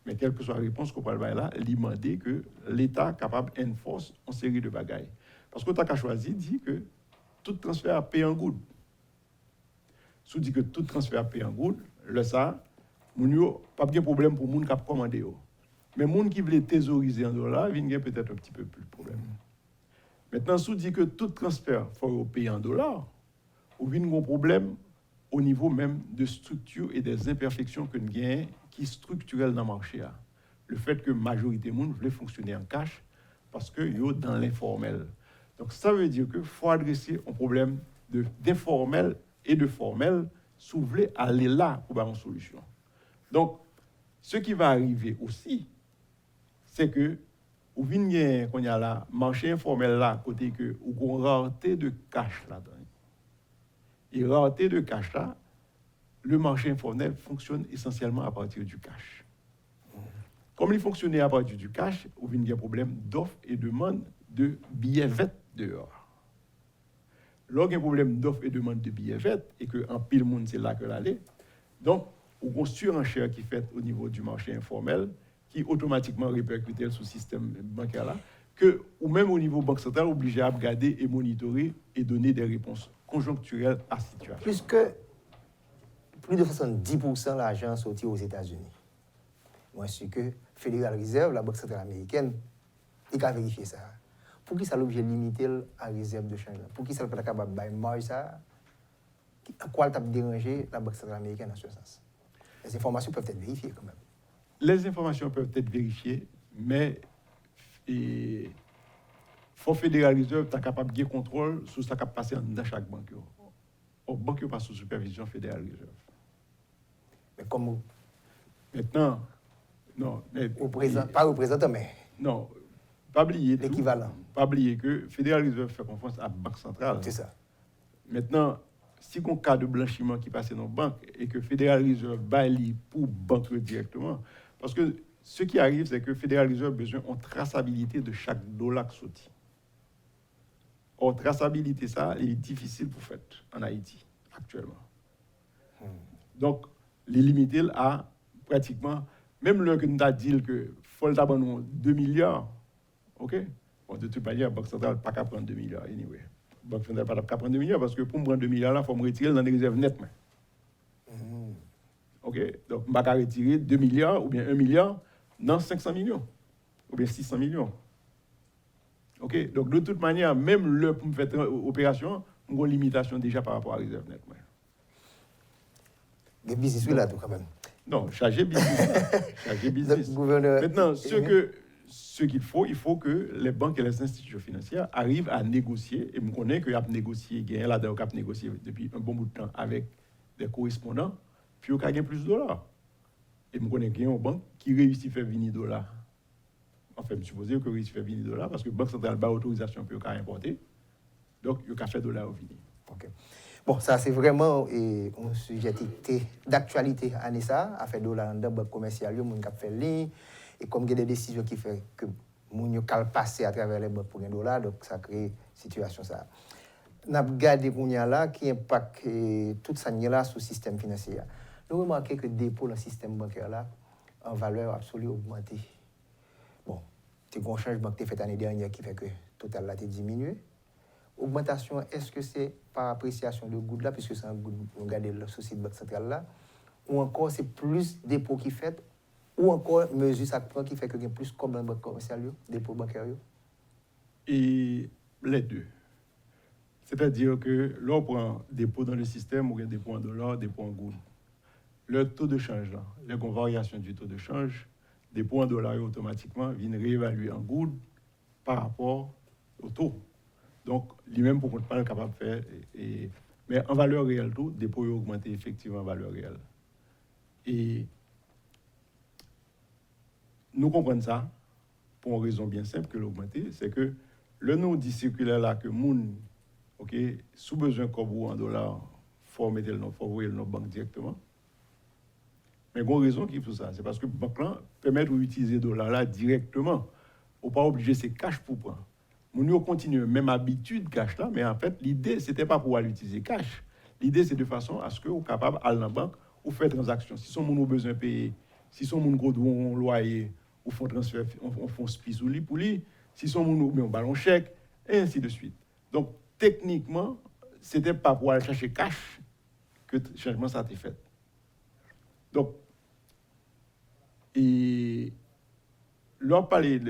[SPEAKER 2] Mais quelle que soit la réponse qu'on parle là, il demande que l'État est capable d'enforcer une série de bagailles. Parce que tu as choisi dit que tout transfert à payer en good. Si on dit que tout transfert à payer en good, le ça, il n'y a pas de problème pour les gens qui ont commandé. Mais les gens qui veulent thésauriser en dollars, il y a peut-être un petit peu plus de problème. Maintenant, si on dit que tout transfert faut payer en dollars, il y a un problème au niveau même de structure et des imperfections que nous avons qui sont structurelles dans le marché. Le fait que la majorité des gens veulent fonctionner en cash parce qu'ils sont dans l'informel. Donc ça veut dire qu'il faut adresser un problème d'informel et de formel si vous voulez aller là pour avoir une solution. Donc, ce qui va arriver aussi, c'est que ou vient qu'on y a là marché informel là côté que ou qu'on rareté de cash là-dedans. Et rareté de cash là, le marché informel fonctionne essentiellement à partir du cash. Comme il fonctionnait à partir du cash, il y a un problème d'offre et de demande de billets vêtements dehors. Lorsqu'il y a un problème d'offre et de demande de billets vêtements et qu'en pile monde c'est là que l'aller, donc il y a une surenchère qui est faite au niveau du marché informel qui automatiquement répercute sur le système bancaire là, que ou même au niveau banque centrale obligé à regarder et monitorer et donner des réponses conjoncturelles à la situation.
[SPEAKER 1] plus de 70% de l'argent sorti aux États-Unis. Moi, je suis que Federal Reserve, la Banque centrale américaine, il a vérifié ça. Pour qui ça l'objet limité à réserve de change? Pour qui ça n'est pas capable de marge ça? À quoi ça a dérangé la Banque centrale américaine en ce sens? Les informations peuvent être vérifiées quand même.
[SPEAKER 2] Les informations peuvent être vérifiées, mais il faut Federal Reserve être capable de contrôle sur ce qui passe dans chaque banque. La banque passe sous supervision Federal Reserve.
[SPEAKER 1] Mais comme
[SPEAKER 2] maintenant, non.
[SPEAKER 1] pas représentant, mais
[SPEAKER 2] non, pas oublier
[SPEAKER 1] l'équivalent.
[SPEAKER 2] Pas oublier que Federal Reserve fait confiance à la Banque centrale.
[SPEAKER 1] C'est ça.
[SPEAKER 2] Maintenant, si on a un cas de blanchiment qui passe dans nos banques et que Federal Reserve baille pour banque directement, parce que ce qui arrive, c'est que Federal Reserve a besoin de traçabilité de chaque dollar qui sorti. Or, traçabilité, ça, est difficile pour faire en Haïti, actuellement. Donc, les limiter à pratiquement, même le que nous avons dit que faut le 2 milliards, ok? Bon, de toute manière, la Banque centrale n'a pas qu'à prendre 2 milliards, anyway. La Banque centrale n'a pas qu'à prendre 2 milliards parce que pour me prendre 2 milliards, il faut me retirer dans les réserves nettes. Ok? Donc, je ne vais pas retirer 2 milliards ou bien 1 milliard dans 500 millions ou bien 600 millions. Ok? Donc, de toute manière, même le pour me faire opération, j'ai une limitation déjà par rapport à la réserve nette.
[SPEAKER 1] Les business là tout quand même.
[SPEAKER 2] Non, chargé business. Chargé business.
[SPEAKER 1] Gouverneur,
[SPEAKER 2] maintenant, ce qu'il faut, il faut que les banques et les institutions financières arrivent à négocier. Et je connais qu'il y a négocié, il y a là-dedans qui a négocié depuis un bon bout de temps avec des correspondants, puis il y a gagné plus de dollars. Et je connais qu'il y a une banque qui réussit à faire venir dollars. Enfin, je suppose que réussit à faire venir dollars parce que la Banque centrale n'a pas autorisation pour importer. Donc, il y a fait dollars au venir.
[SPEAKER 1] Okay. Bon, ça c'est vraiment un sujet d'actualité à Nessa, à faire dollars dans la banque commerciale, les gens qui fait ligne, et comme il y a des décisions qui font que les gens peuvent passer à travers les banques pour un dollar, donc ça crée une situation. Ça. Nous avons regardé là qui impacte toute ça là sur le système financier. Nous remarquons que le dépôt dans le système bancaire là, en valeur absolue augmenté. Bon, c'est un changement qui a fait l'année dernière qui fait que le total a diminué. Augmentation, est-ce que c'est par appréciation de goût là, puisque c'est un goût, on regarde la société banque centrale là, ou encore c'est plus dépôt qui fait, ou encore mesure ça prend qui fait que y a plus comme dans la banque commerciale, dépôt bancaire?
[SPEAKER 2] Et les deux. C'est-à-dire que l'on prend dépôt dans le système, ou bien dépôt en dollars, dépôt en goud. Le taux de change là, les variations du taux de change, dépôt en dollars automatiquement viennent réévaluer en goud par rapport au taux. Donc, lui-même, pour qu'on ne soit pas capable de faire. Mais en valeur réelle, tout, dépôt est augmenté effectivement en valeur réelle. Et nous comprenons ça pour une raison bien simple que l'augmenter, c'est que le nom dit circulaire là que moun, ok, sous besoin comme en dollars, faut mettre le nom, faut envoyer le nom banque directement. Mais il y a une raison qui fait ça, c'est parce que la banque permet d'utiliser le dollar là directement. On n'est pas obligé, c'est cash pour prendre. Nous continuons même habitude cash là, mais en fait, l'idée, ce n'était pas pour utiliser cash. L'idée, c'est de façon à ce que vous soyez capable d'aller dans la banque ou faire transaction. Si son moun a besoin de payer, si son moun a un loyer, ou font transfert, on fait SPIS ou pour lui, si son moun a un ballon chèque, et ainsi de suite. Donc, techniquement, ce n'était pas pour aller chercher cash que le changement ça a été fait. Donc, et l'on a parlé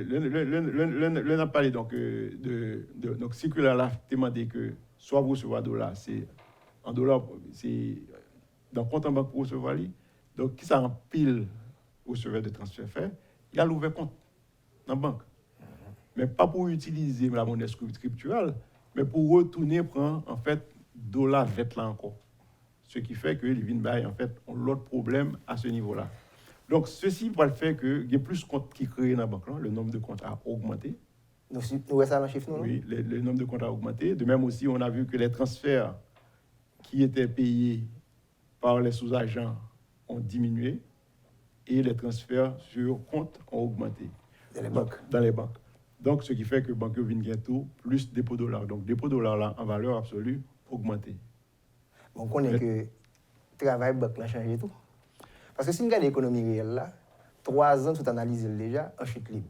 [SPEAKER 2] donc donc circulaire là demandé que soit vous recevoir dollars, c'est en dollars, c'est dans compte en banque pour recevoir lui. Donc qui ça en pile receveur de transfert fait, il a ouvert compte dans la banque. Mais pas pour utiliser la monnaie scripturale, mais pour retourner prendre en fait dollar vet là encore. Ce qui fait que les Vinbaï en fait ont l'autre problème à ce niveau-là. Donc, ceci va le faire qu'il y a plus de comptes qui créent dans la banque. Le nombre de comptes a augmenté.
[SPEAKER 1] Nous voyons ça dans le chiffre, non?
[SPEAKER 2] Oui, le nombre de comptes a augmenté. De même aussi, on a vu que les transferts qui étaient payés par les sous-agents ont diminué et les transferts sur compte ont augmenté. Dans les banques. Donc, ce qui fait que Banque vient bientôt plus dépôt dollars. Donc, dépôt dollars là, en valeur absolue, augmenté.
[SPEAKER 1] On connaît que le travail banque a changé tout. Parce que si on regarde l'économie réelle, là, 3 ans, tout analyse déjà en chute libre.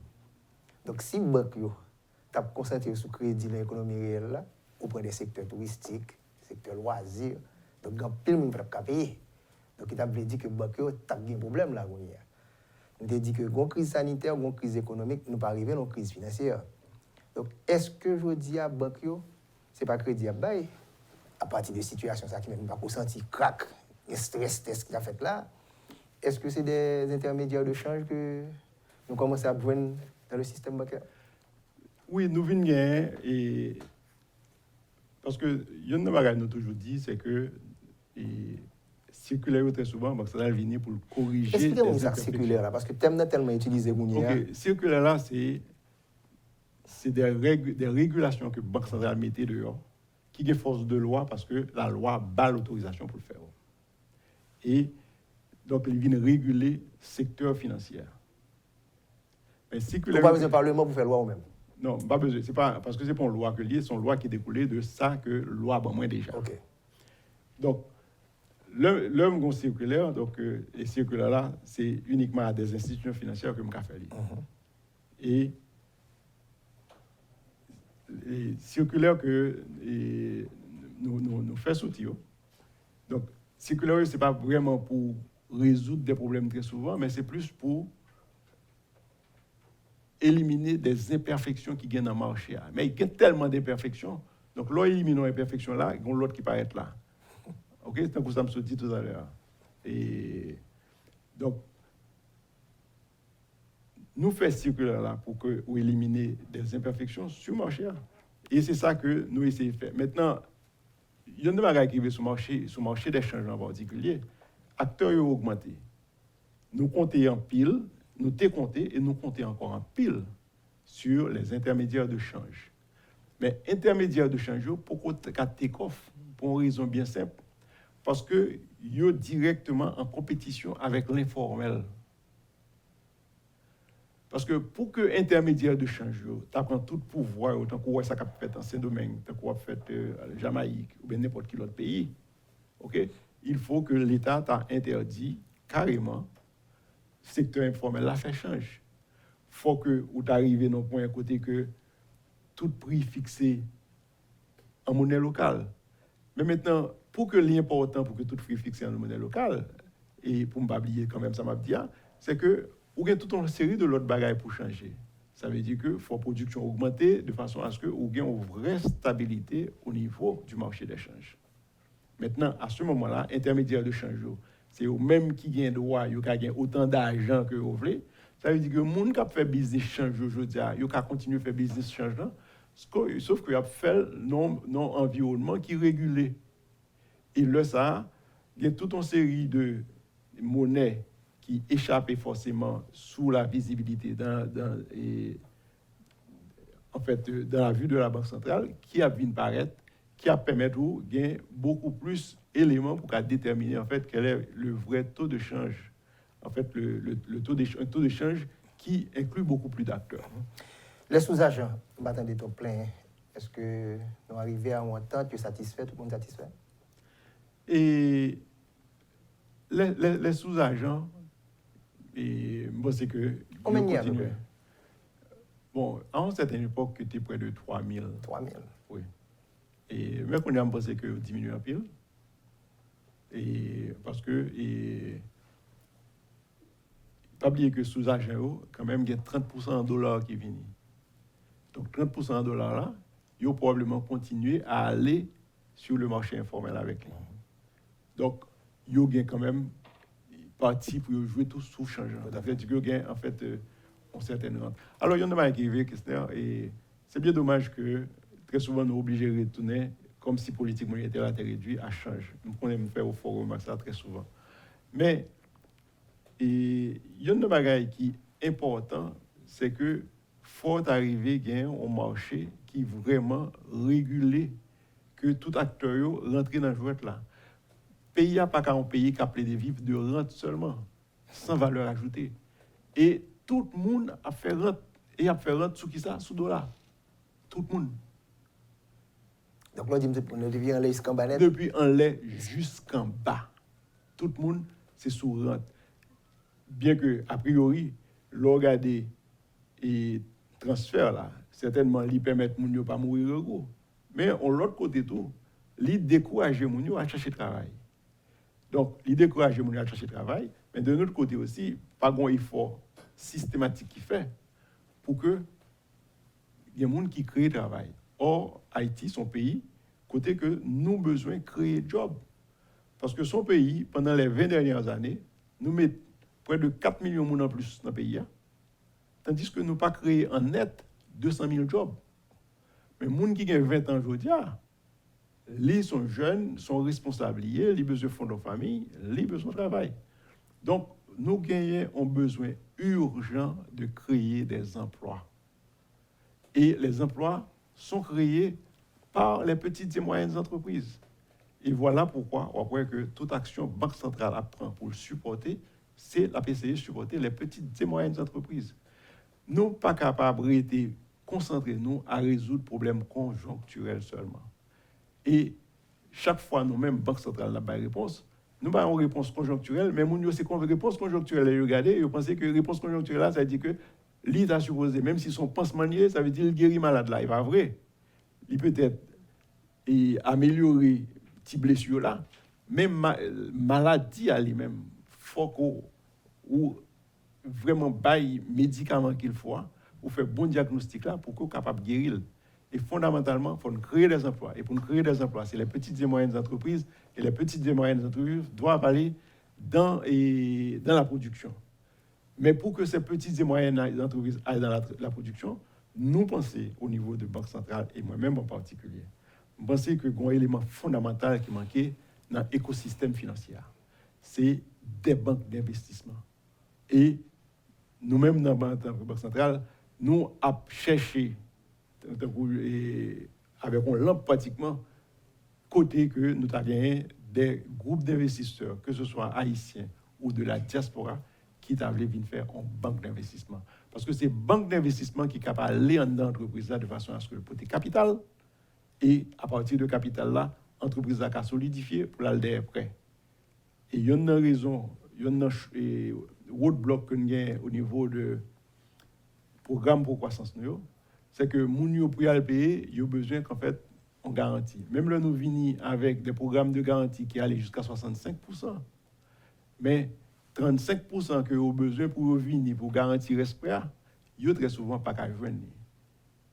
[SPEAKER 1] Donc, si la banque est concentrée sur le crédit de l'économie réelle, là, on prend des secteurs touristiques, secteurs loisirs, donc il y a plein de monde qui peut payer. Donc, il a dit que les banques ont un problème là. Nous avons dit que une crise sanitaire, une crise économique, nous pas arriver à une crise financière. Donc, est-ce que je dis à banque, ce n'est pas crédit à bail, à partir de situations ça qui même pas senti crack, le stress test qu'il a fait là, est-ce que c'est des intermédiaires de change que nous commençons à joindre dans le système bancaire?
[SPEAKER 2] Oui, nous venons et parce que il y a une chose nous toujours dit, c'est que circulaire très souvent, donc ça va venir pour corriger.
[SPEAKER 1] Expliquez-moi ça circulaire là, parce que thème n'a tellement utilisé.
[SPEAKER 2] Ok, circulaire là, c'est des régulations que la Banque centrale mettait dehors, qui ont force de loi parce que la loi bat l'autorisation pour le faire. Et donc, il vient réguler le secteur financier. Mais circulaire.
[SPEAKER 1] Vous n'avez pas besoin de Parlement pour faire loi ou même?
[SPEAKER 2] Non, pas besoin. C'est pas parce que c'est pas une loi que lié, c'est une loi qui est découlée de ça que loi ban moins déjà.
[SPEAKER 1] Ok.
[SPEAKER 2] Donc, l'homme circulaire, donc les circulaires là, c'est uniquement à des institutions financières que je fais. Et les circulaires que nous faisons sortir. Donc, circulaire, ce n'est pas vraiment pour résoudre des problèmes très souvent, mais c'est plus pour éliminer des imperfections qui viennent dans le marché. Mais il y a tellement d'imperfections. Donc, là, éliminons les imperfections là, il y a l'autre qui peut être là. OK? C'est un coup ça me dit tout à l'heure. Et donc, nous faisons circulaire là pour éliminer des imperfections sur le marché. Et c'est ça que nous essayons de faire. Maintenant, il y a des choses qui arrivent sur le marché d'échange en particulier. Acteurs ont augmenté. Nous comptons en pile, nous comptons et nous comptons encore en pile sur les intermédiaires de change. Mais intermédiaires de change, pourquoi take off? Pour une raison bien simple. Parce que ils sont directement en compétition avec l'informel. Parce que pour que l'intermédiaire de change, tu prends tout pouvoir, autant que ça a fait dans Saint-Domingue, tant qu'on a fait Jamaïque ou bien n'importe quel autre pays, okay? Il faut que l'État t'a interdit carrément le secteur informel là fait change. Il faut que vous arrivez dans un point à côté que tout prix fixé en monnaie locale. Mais maintenant, pour que l'important, pour que tout prix fixé en monnaie locale, et pour ne pas oublier quand même ça m'a dit, c'est que vous avez toute une série de l'autre bagages pour changer. Ça veut dire que faut production augmenter de façon à ce que vous ayez une vraie stabilité au niveau du marché d'échange. Maintenant, à ce moment-là, intermédiaire de change, c'est eux même qui gagnent droit, ils gagnent autant d'argent que vous voulez. Ça veut dire que les gens qui fait business change aujourd'hui, ils ont continué à faire business change là, sauf qu'ils ont fait non environnement qui est régulé. Et là, ça, il y a toute une série de monnaies qui échappent forcément sous la visibilité dans la vue de la Banque centrale, qui a vu paraître, qui a permis de gagner beaucoup plus d'éléments pour déterminer en fait quel est le vrai taux de change. En fait, un taux de change qui inclut beaucoup plus d'acteurs.
[SPEAKER 1] Les sous-agents, attendez ton plein. Est-ce que nous arrivons à un temps que satisfait, tout le monde satisfait?
[SPEAKER 2] Et les sous-agents, et moi, c'est que.
[SPEAKER 1] Combien il y a à peu près?
[SPEAKER 2] Bon, à une certaine époque, c'était près de 3000.
[SPEAKER 1] 3000.
[SPEAKER 2] Oui. Et même qu'on a pensé que diminue un peu. Et parce que. Pas oublier que sous-agents, quand même, il y a 30% en dollars qui viennent. Donc, 30% en dollars là, ils vont probablement continuer à aller sur le marché informel avec lui. Donc, ils ont quand même parti pour jouer tout sous changeant. Ça veut dire qu'ils ont en fait une certaine rente. Alors, il y en a qui arrivent, et c'est bien dommage que très souvent nous sommes obligés de retourner comme si politique monétaire a été réduite à change. Nous connaissons faire au forum ça très souvent. Mais il y a une chose qui est importante, c'est que faut arriver à gagner un marché qui est vraiment régulé, que tout acteur rentre dans le jouet là. Pays n'a pas qu'un pays qui a plaidé vivre de rente seulement, sans valeur ajoutée. Et tout le monde a fait rente. Et a fait rente sous qui ça? Sous dollar. Tout le monde.
[SPEAKER 1] Donc là, on devient en lait jusqu'en bas.
[SPEAKER 2] Depuis en lait jusqu'en bas. Tout le monde, c'est sous rente. Bien que, a priori, l'orgade et transfert là, certainement, lui permettent de ne pas mourir gros. Mais, de l'autre côté tout, lui décourage les gens à chercher travail. Donc, l'idée décourager les gens à chercher travail, mais de notre côté aussi, pas un effort systématique qui fait pour que il y ait des gens qui créent travail. Or, Haïti, son pays, côté que nous avons besoin de créer des jobs. Parce que son pays, pendant les 20 dernières années, nous mettons près de 4 millions de gens en plus dans le pays. Tandis que nous n'avons pas créé en net 200 000 jobs. Mais les gens qui ont 20 ans aujourd'hui, ils sont jeunes, sont responsables, ils ont besoin de fonds de famille, ils ont besoin de travail. Donc, nous avons besoin urgent de créer des emplois. Et les emplois sont créés par les petites et moyennes entreprises. Et voilà pourquoi on croit que toute action Banque centrale apprend pour le supporter, c'est la PCE supporter les petites et moyennes entreprises. Nous ne sommes pas capables de concentrer nous à résoudre des problèmes conjoncturels seulement. Et chaque fois, nous-mêmes, Banque centrale n'a pas de réponse. Nous avons une réponse conjoncturelle, mais nous aussi, quand réponse conjoncturelle, regardez, vous pensez que réponse conjoncturelle, ça veut dire que l'État supposé, même si son pansement lié, ça veut dire qu'il guérit malade là. Il va vrai. Il peut être améliorer petite blessure là, même maladie à lui-même, faut qu'on ou vraiment bail médicaments qu'il faut pour faire bon diagnostic là pour qu'on soit capable de guérir. Et fondamentalement, il faut créer des emplois. Et pour créer des emplois, c'est les petites et moyennes entreprises. Et les petites et moyennes entreprises doivent aller dans la production. Mais pour que ces petites et moyennes entreprises aillent dans la production, nous pensons, au niveau de Banque centrale, et moi-même en particulier, nous pensons que un élément fondamental qui manquait dans l'écosystème financier, c'est des banques d'investissement. Et nous-mêmes, dans la Banque centrale, nous avons cherché, avec un lampe pratiquement, côté que nous avons gagné des groupes d'investisseurs, que ce soit haïtiens ou de la diaspora, qui avaient venir faire en banque d'investissement. Parce que c'est banque d'investissement qui est capable d'aller dans l'entreprise de façon à ce que le côté capital, et à partir de capital là, l'entreprise a solidifié pour l'aller prêt. Et il y a une raison, il y a un roadblock que nous avons au niveau de programme pour croissance, c'est que les gens pour y payer, ils ont besoin qu'en fait, on garantit. Même là, nous venons avec des programmes de garantie qui allaient jusqu'à 65%. Mais 35% que vous avez besoin pour venir pour garantir l'esprit, ils n'ont très souvent pas qu'à venir.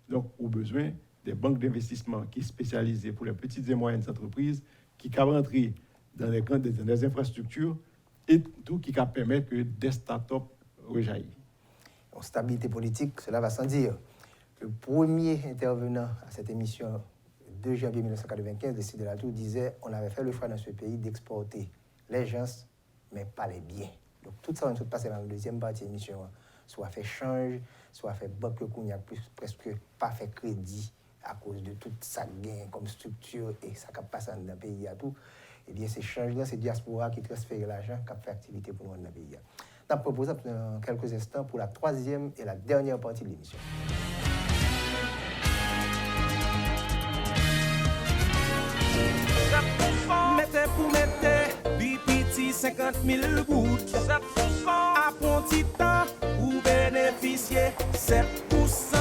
[SPEAKER 2] Donc, vous avez besoin des banques d'investissement qui sont spécialisées pour les petites et moyennes entreprises, qui peuvent rentrer dans les infrastructures et tout qui peut permettre que des start-up rejaillissent.
[SPEAKER 1] En stabilité politique, cela va sans dire. Le premier intervenant à cette émission, le 2 janvier 1995, de Sidé Latour, disait qu'on avait fait le choix dans ce pays d'exporter les gens, mais pas les biens. Donc tout ça, on se passe dans la deuxième partie de l'émission. Soit fait change, soit fait banque qu'on y a presque pas fait crédit à cause de tout ça gain comme structure et ça qui passe dans le pays à tout. Eh bien, ces changes-là, c'est diaspora qui transfère l'argent, qui fait activité pour nous dans le pays. On propose dans quelques instants pour la troisième et la dernière partie de l'émission.
[SPEAKER 3] Mettez pour mettre, bipiti 50 000 gouttes. À bon petit temps, ou bénéficier 7%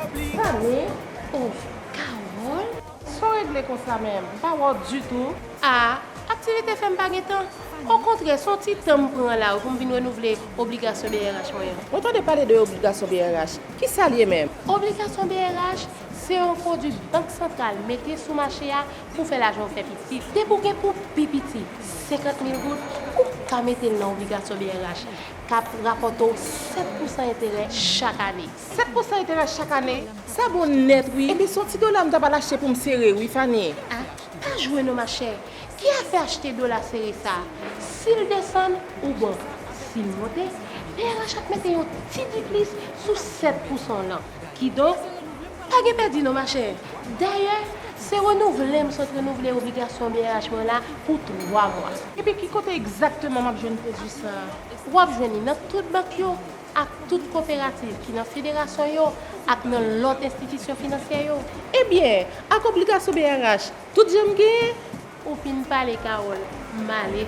[SPEAKER 3] obligé.
[SPEAKER 4] Allez, oh, Carole,
[SPEAKER 5] Sans régler comme ça même, pas voir du tout.
[SPEAKER 4] ah, activité fait pas de temps. Au contraire, son petit temps me prend là pour venir renouveler obligation BRH moyen.
[SPEAKER 5] Entendez parler de obligation BRH. Qui ça lié même?
[SPEAKER 4] Obligation BRH, c'est un produit banque centrale mettez sous marché pour faire l'argent fait petit. Débouquer pour pipiti 50 000 gouttes ou qu'à mettre dans obligation BRH cap rapporte 7% intérêt chaque année.
[SPEAKER 5] 7% intérêt chaque année. Ça bon net, oui. Et bien, son petit dollar, je vais l'acheter pour me serrer, oui, Fanny.
[SPEAKER 4] Ah, pas jouer nos ma chère. Qui a fait acheter dollar serré ça? S'il descend ou bon, s'il monte, BRH a mettre un petit plus sous 7% là. Qui donc, pas de perdu nos ma chère. D'ailleurs, c'est renouvelé, renouveler l'obligation BRH là pour 3 mois.
[SPEAKER 5] Et puis, qui compte exactement ma jeune produit ça?
[SPEAKER 4] Ou avez dans toute banque yo, ak toute coopérative qui dans fédération yo, ak dans l'autre institution financière yo.
[SPEAKER 5] Eh bien, avec obligation BRH, tout j'aime gagner.
[SPEAKER 4] Ou fin parler Carole, malé.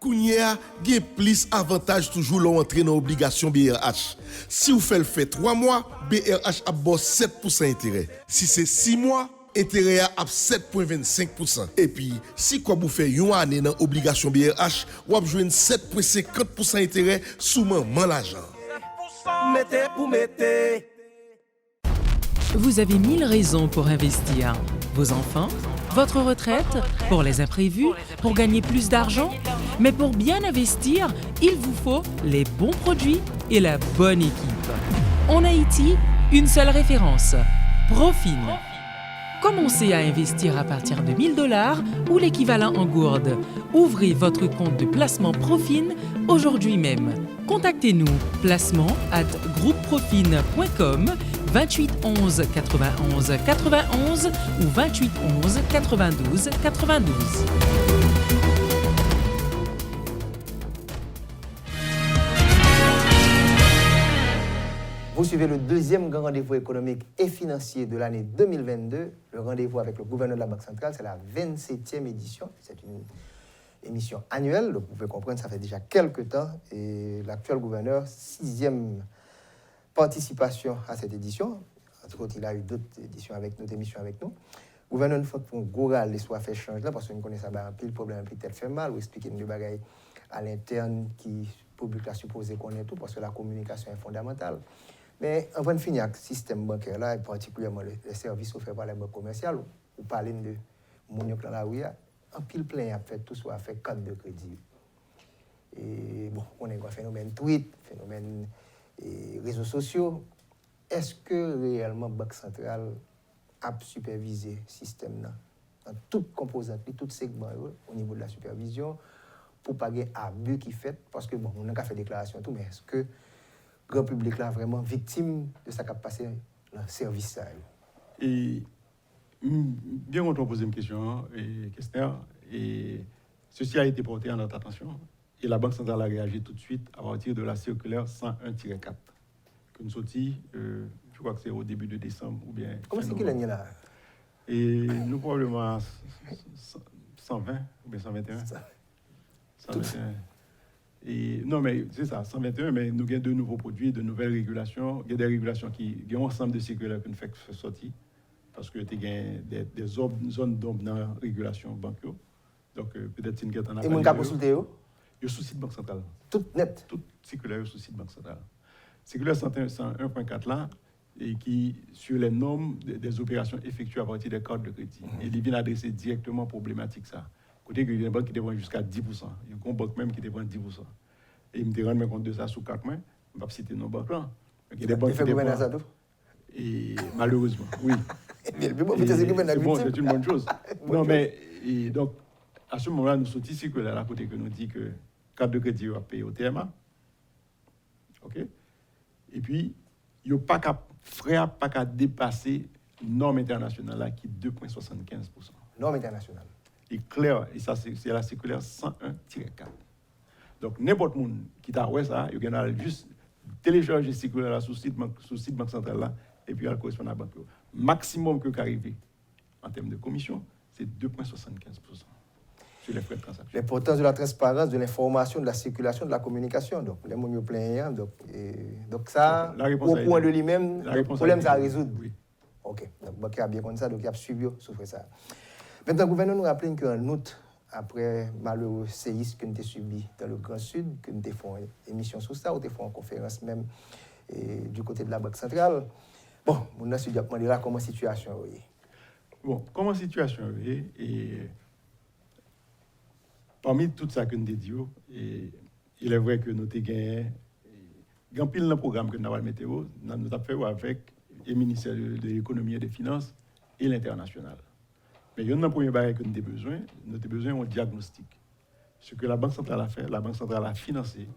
[SPEAKER 6] Kounia, gen plus avantage toujours l'entrée dans obligation BRH. Si vous faites le fait 3 mois, BRH a boss 7% intérêt. Si c'est 6 mois, intérêt à 7,25%. Et puis, si quoi vous fait une année dans obligation BRH, vous avez joué 7,50% intérêt sous maman l'argent.
[SPEAKER 3] Mettez pour mettez.
[SPEAKER 7] Vous avez 1000 raisons pour investir. Vos enfants, votre retraite, pour les imprévus, pour gagner plus d'argent. Mais pour bien investir, il vous faut les bons produits et la bonne équipe. En Haïti, une seule référence, Profine. Commencez à investir à partir de 1 000 $ ou l'équivalent en gourde. Ouvrez votre compte de placement Profine aujourd'hui même. Contactez-nous, placement@groupeprofine.com, 28 11 91 91 ou 28 11 92 92.
[SPEAKER 1] Vous suivez le deuxième grand rendez-vous économique et financier de l'année 2022. Le rendez-vous avec le gouverneur de la Banque centrale, c'est la 27e édition. C'est une émission annuelle, donc vous pouvez comprendre, ça fait déjà quelques temps. Et l'actuel gouverneur, 6e participation à cette édition. Entre autres, il a eu d'autres éditions avec notre émission avec nous. Le gouverneur nous fait un gros râle, les soit fait changer là, parce que nous connaissons un pile problème, peut-être fait mal, ou expliquer des bagailles à l'interne qui le public a supposé connaître tout, parce que la communication est fondamentale. Mais avant de finir avec le système bancaire là, et particulièrement les services offerts par les banques commerciales, ou parler de mon dans la rue, un pile plein a fait tout soit fait carte de crédit. Et bon, on a un phénomène tweet, phénomène réseaux sociaux. Est-ce que réellement la Banque centrale a supervisé le système là, dans toutes composantes, tous segments au niveau de la supervision, pour ne pas avoir abus qui fait? Parce que bon, on a fait déclaration tout, mais est-ce que le grand public là vraiment victime de ce qui a passé dans le service ça?
[SPEAKER 2] Et bien quand on pose une question, Kestner, et ceci a été porté à notre attention, et la Banque centrale a réagi tout de suite à partir de la circulaire 101-4, que nous sortis, je crois que c'est au début de décembre, ou bien...
[SPEAKER 1] Comment c'est qu'il est là?
[SPEAKER 2] Et nous probablement 120 ou bien 121. 121. Et, non, mais c'est ça, 121, mais nous avons de nouveaux produits, de nouvelles régulations. Il y a des régulations qui ont un ensemble de circulaires que nous faisons sortir, parce que il y a des zones d'ombre dans la régulation bancaire. Donc, peut-être une guette en a.
[SPEAKER 1] Et mon cas consulté où?
[SPEAKER 2] Il y a sous site Banque centrale.
[SPEAKER 1] Tout net?
[SPEAKER 2] Tout circulaire sous site Banque centrale. Circulaire 101.4 là, et qui, sur les normes des opérations effectuées à partir des cartes de crédit. Et il vient adresser directement problématique ça. Côté qu'il y a une banque qui dépend jusqu'à 10%. Il y a une banque même qui dépend 10%. Et il me rend compte de ça sous 4 mois. Je ne vais pas citer nos banques là. Il y a des banques qui dépendent. Ça tout? Et malheureusement, oui.
[SPEAKER 1] C'est
[SPEAKER 2] une bonne chose. Non, mais et donc, à ce moment-là, nous sommes ici que là, à côté que nous dit que carte de crédit va payer au TMA. OK? Et puis, il n'y a pas qu'à frais, pas qu'à dépasser norme internationale là, qui est 2,75%.
[SPEAKER 1] Norme internationale.
[SPEAKER 2] Et clair, et ça, c'est la circulaire 101-4. Donc, n'importe qui qui t'a ouais ça, il y a juste télécharger la circulaire là, sur le site Banque centrale là, et puis elle correspond à la banque. Maximum que qu'arriver en termes de commission, c'est 2,75% sur les frais de transaction.
[SPEAKER 1] L'importance de la transparence, de l'information, de la circulation, de la communication. Donc, les gens plein, donc ça, au point de lui-même, le problème, ça résout.
[SPEAKER 2] Oui.
[SPEAKER 1] OK. Donc, le banquier a bien compris ça, donc il a suivi, souffre ça. Maintenant, le gouverneur nous rappelle qu'en août, après malheureux séisme que nous avons subi dans le Grand Sud, que nous avons fait une émission sur ça, ou nous avons fait une conférence même du côté de la Banque centrale. Bon, on a demandé là comment la situation est.
[SPEAKER 2] Bon, comment la situation est, et parmi tout ça que nous avons dit, il est vrai que nous avons gagné un pile dans le programme que nous avons mis, nous avons fait avec le ministère de l'économie et des finances et l'international. Mais il y a un premier bagage que nous avons besoin d'un diagnostic. Ce que la Banque centrale a fait, la Banque centrale a financé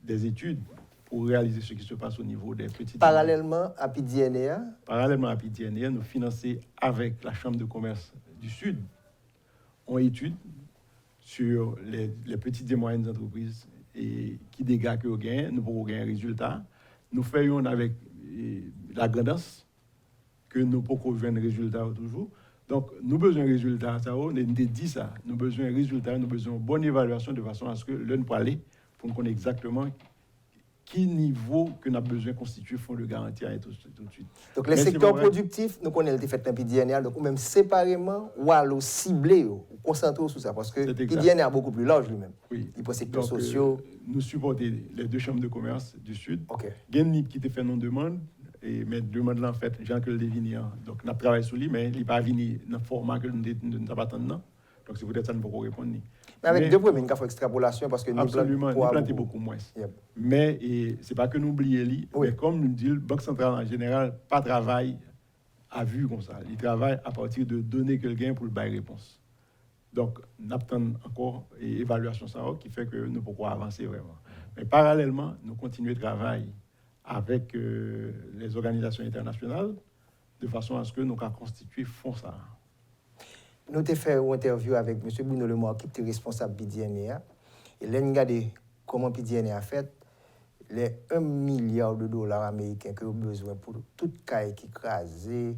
[SPEAKER 2] des études pour réaliser ce qui se passe au niveau des petites...
[SPEAKER 1] Parallèlement à PDNA?
[SPEAKER 2] Parallèlement à PDNA, nous finançons avec la Chambre de commerce du Sud une étude sur les petites et moyennes entreprises et qui dégâts que nous gagnons, nous pouvons gagner un résultat. Nous faisons avec la grandance que nous pouvons jouer un résultat toujours. Donc, nous avons besoin de résultats, ça, on a dit ça. Nous avons besoin de résultats, nous avons besoin de bonne évaluation de façon à ce que l'on puisse aller pour qu'on ait exactement qui niveau que nous avons besoin de constituer fonds de garantie et tout de suite.
[SPEAKER 1] Donc, les secteurs productifs, nous connaissons le fait dans PDNR, donc, ou même séparément, ou alors cibler, ou concentrer sur ça, parce que PDNR est beaucoup plus large lui-même.
[SPEAKER 2] Oui.
[SPEAKER 1] Il peut secteurs sociaux.
[SPEAKER 2] Nous supportons les 2 chambres de commerce du Sud.
[SPEAKER 1] OK.
[SPEAKER 2] Il y a une qui te fait nos demandes, et mes demandes là, en fait, Jean-Claude Devigny, donc, nous travaillons sur lui, mais il n'est pas venu dans le format que nous n'avons pas attendu. Donc, c'est peut-être ça que nous ne pouvons pas répondre.
[SPEAKER 1] Mais avec deux premiers, il faut extrapolation parce que
[SPEAKER 2] absolument, nous plantons beaucoup moins.
[SPEAKER 1] Yep.
[SPEAKER 2] Mais ce n'est pas que nous oublions,
[SPEAKER 1] oui.
[SPEAKER 2] Mais comme nous dit, la Banque centrale en général, pas travaille à vue comme ça. Il travaille à partir de données que le gain pour le bail réponse. Donc, nous attendons encore une évaluation ça qui fait que nous pouvons avancer vraiment. Mais parallèlement, nous continuons de travailler avec les organisations internationales de façon à ce que nous puissions constituer fonds ça.
[SPEAKER 1] Nous avons fait une interview avec M. Bruno Lemoire, qui est responsable de PDNR. Et là, nous regardons comment PDNR a fait les 1 milliard de dollars américains que nous avons besoin pour toute caille qui crase et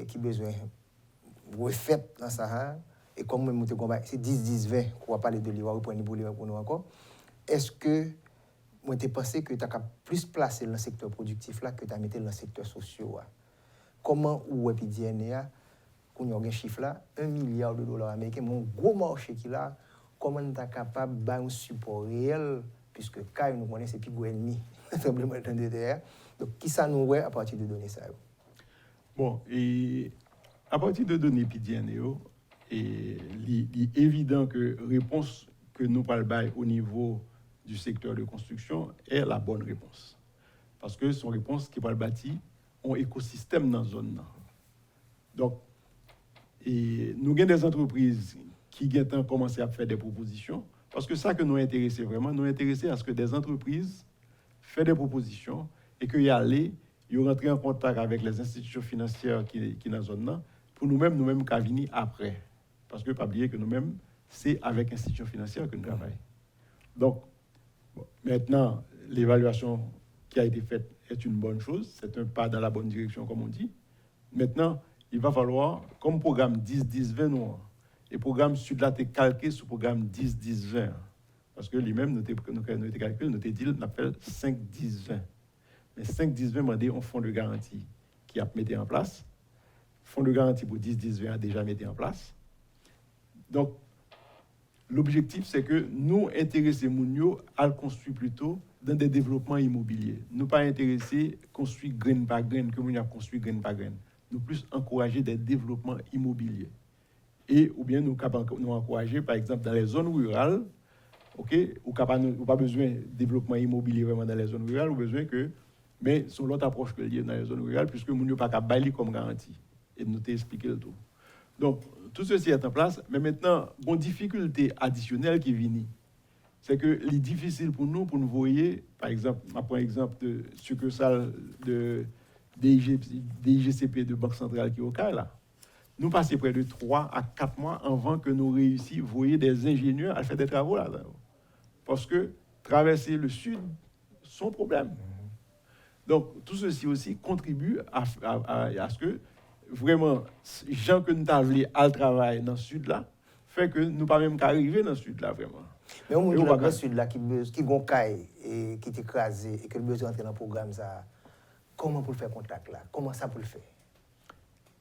[SPEAKER 1] qui a besoin de refaire dans le Sahara. Et comme nous avons c'est 10-10-20 qu'on va parler de l'Ivoire pour nous encore. Est-ce que vous avez pensé que tu as plus placé dans le secteur productif là que tu as mis dans le secteur social? Comment ou PDNR qu'on a un chiffre là, 1 milliard de dollars américains, mon gros marché qui là, comment on est capable de faire un support réel, puisque quand nous connaissons c'est plus gros ennemi, simplement de terre. Donc, qui ça nous voit à partir de données ça?
[SPEAKER 2] Bon, et à partir de données PDNR, il est évident que la réponse que nous parlons au niveau du secteur de construction est la bonne réponse. Parce que c'est une réponse qui va bâtir un écosystème dans la zone. Donc, et nous avons des entreprises qui ont commencé à faire des propositions, parce que ça que nous intéressons vraiment, nous intéressons à ce que des entreprises fassent des propositions et qu'ils allaient, ils rentrent en contact avec les institutions financières qui sont dans la zone, pour nous-mêmes qu'à venir après. Parce que, pas oublier que nous-mêmes, c'est avec l'institution financière que nous travaillons. Donc, maintenant, l'évaluation qui a été faite est une bonne chose, c'est un pas dans la bonne direction, comme on dit. Maintenant, il va falloir, comme programme 10-10-20, et programme Sud-là est calqué sur le programme 10-10-20. Parce que lui-même, nous avons calculé, nous avons dit, on appelle 5-10-20. Mais 5-10-20, on a un fonds de garantie qui a mis en place. Le fonds de garantie pour 10-10-20 a déjà mis en place. Donc, l'objectif, c'est que nous intéressons Mounio à le construire plutôt dans des développements immobiliers. Nous pas intéressés à construire graine par graine, que Mounio a construit graine par graine. Nous plus encourager des développements immobiliers. Et ou bien nous encourager, par exemple, dans les zones rurales, ou pas besoin de développement immobilier vraiment dans les zones rurales, ou besoin que, mais c'est l'autre approche que liée dans les zones rurales, puisque nous n'avons pas qu'à bailler comme garantie. Et nous t'expliquer le tout. Donc, tout ceci est en place, mais maintenant, une difficulté additionnelle qui vient, c'est que c'est difficile pour nous voir, par exemple, je prends l'exemple de succursale de DIGCP de Banque centrale qui est au cas là. Nous passons près de 3 à 4 mois avant que nous réussissions à voir des ingénieurs à faire des travaux là. Parce que traverser le sud, son problème. Donc, tout ceci aussi contribue à ce que vraiment, les gens que nous avons à travailler dans le sud là, fait que nous ne pas même qu'arriver dans le sud là vraiment.
[SPEAKER 1] Mais on dit dans le sud là qui gon caille et qui est écrasé et que le besoin d'entrer dans le programme ça, comment pour le faire contact là? Comment ça pour le faire?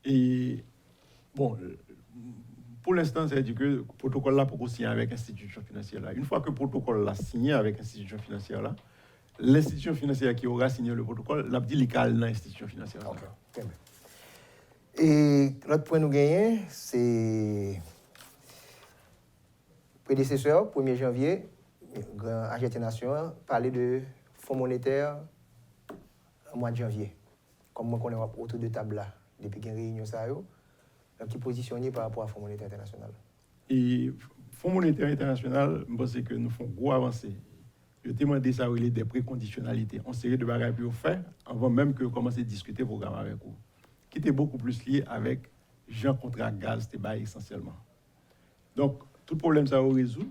[SPEAKER 2] Et bon, pour l'instant, c'est-à-dire que le protocole là pour signer avec l'institution financière là. Une fois que le protocole là signé avec l'institution financière là, l'institution financière qui aura signé le protocole, l'a dit les dans l'institution financière.
[SPEAKER 1] OK. Très bien. Et l'autre point nous gagnons, c'est prédécesseur, 1er janvier, Grand Agité Nation, parler de Fonds monétaire au mois de janvier. Comme on connaît autour de table là, depuis qu'il y a une réunion, ça qui positionné par rapport à Fonds monétaire international.
[SPEAKER 2] Et Fonds monétaire international, je pense que nous faisons gros avancées. Je t'ai demandé ça des préconditionnalités. On série de bagages pour faire avant même que commencer à discuter le programme avec vous. Qui était beaucoup plus lié avec Jean contrat gaz, c'était bail essentiellement. Donc, tout problème, ça va résoudre.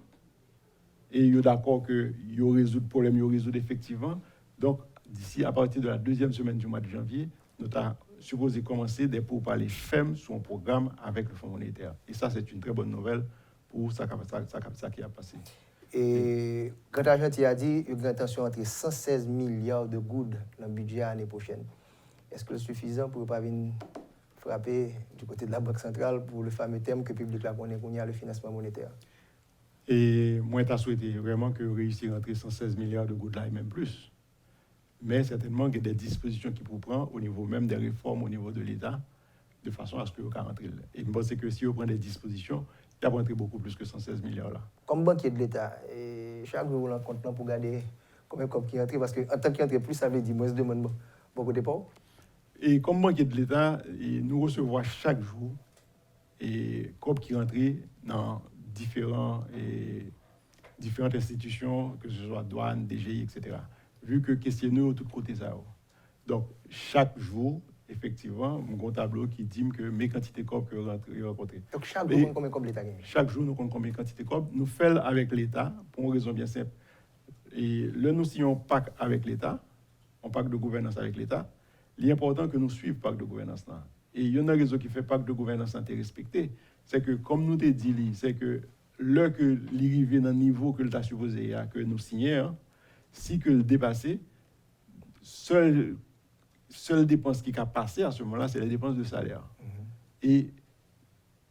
[SPEAKER 2] Et il est d'accord que il résout le problème, il résout effectivement. Donc, d'ici à partir de la 2e semaine du mois de janvier, nous avons supposé commencer des pourparlers fermes sur un programme avec le Fonds monétaire. Et ça, c'est une très bonne nouvelle pour ça qui a passé.
[SPEAKER 1] Et Grand Argentier a dit qu'il y a une intention entre 116 milliards de gouttes dans le budget l'année prochaine. Est-ce que c'est suffisant pour ne pas venir frapper du côté de la Banque centrale pour le fameux thème que le public la connaît, qu'on y a le financement monétaire?
[SPEAKER 2] Et moi, je souhaité vraiment que réussir à rentrer 116 milliards de gouttes là et même plus. Mais certainement qu'il y a des dispositions qui pourront prendre au niveau même des réformes au niveau de l'État, de façon à ce que vous rentrez. Et je pense que si on prend des dispositions, il va rentrer beaucoup plus que 116 milliards là.
[SPEAKER 1] Comme banquier de l'État, chaque jour, vous avez un compte pour garder combien de comptes qui rentrent, parce qu'en tant qu'il rentre plus, ça veut dire moins de demande beaucoup de dépôts.
[SPEAKER 2] Et comme banquier de l'État, nous recevons chaque jour et comptes qui rentrent dans différentes institutions, que ce soit douane, DGI, etc. Vu que questionner de tous côtés ça. Donc, chaque jour, effectivement, mon tableau qui dit que mes quantités de COP que rencontrées.
[SPEAKER 1] Donc, chaque jour, combien de l'État gagne?
[SPEAKER 2] Chaque jour, nous comptons combien de quantités de COP. Nous faisons avec l'État, pour une raison bien simple. Et là, nous signons un pacte avec l'État, un pacte de gouvernance avec l'État. Il est important que nous suivions le pacte de gouvernance là. Et il y a une raison qui fait le pacte de gouvernance là respecté. C'est que, comme nous t'ai dit, c'est que là que l'arrivée dans le niveau que l'État supposé que nous signions, si que le dépassé, seule dépense qui a passé à ce moment-là, c'est les dépenses de salaire. Et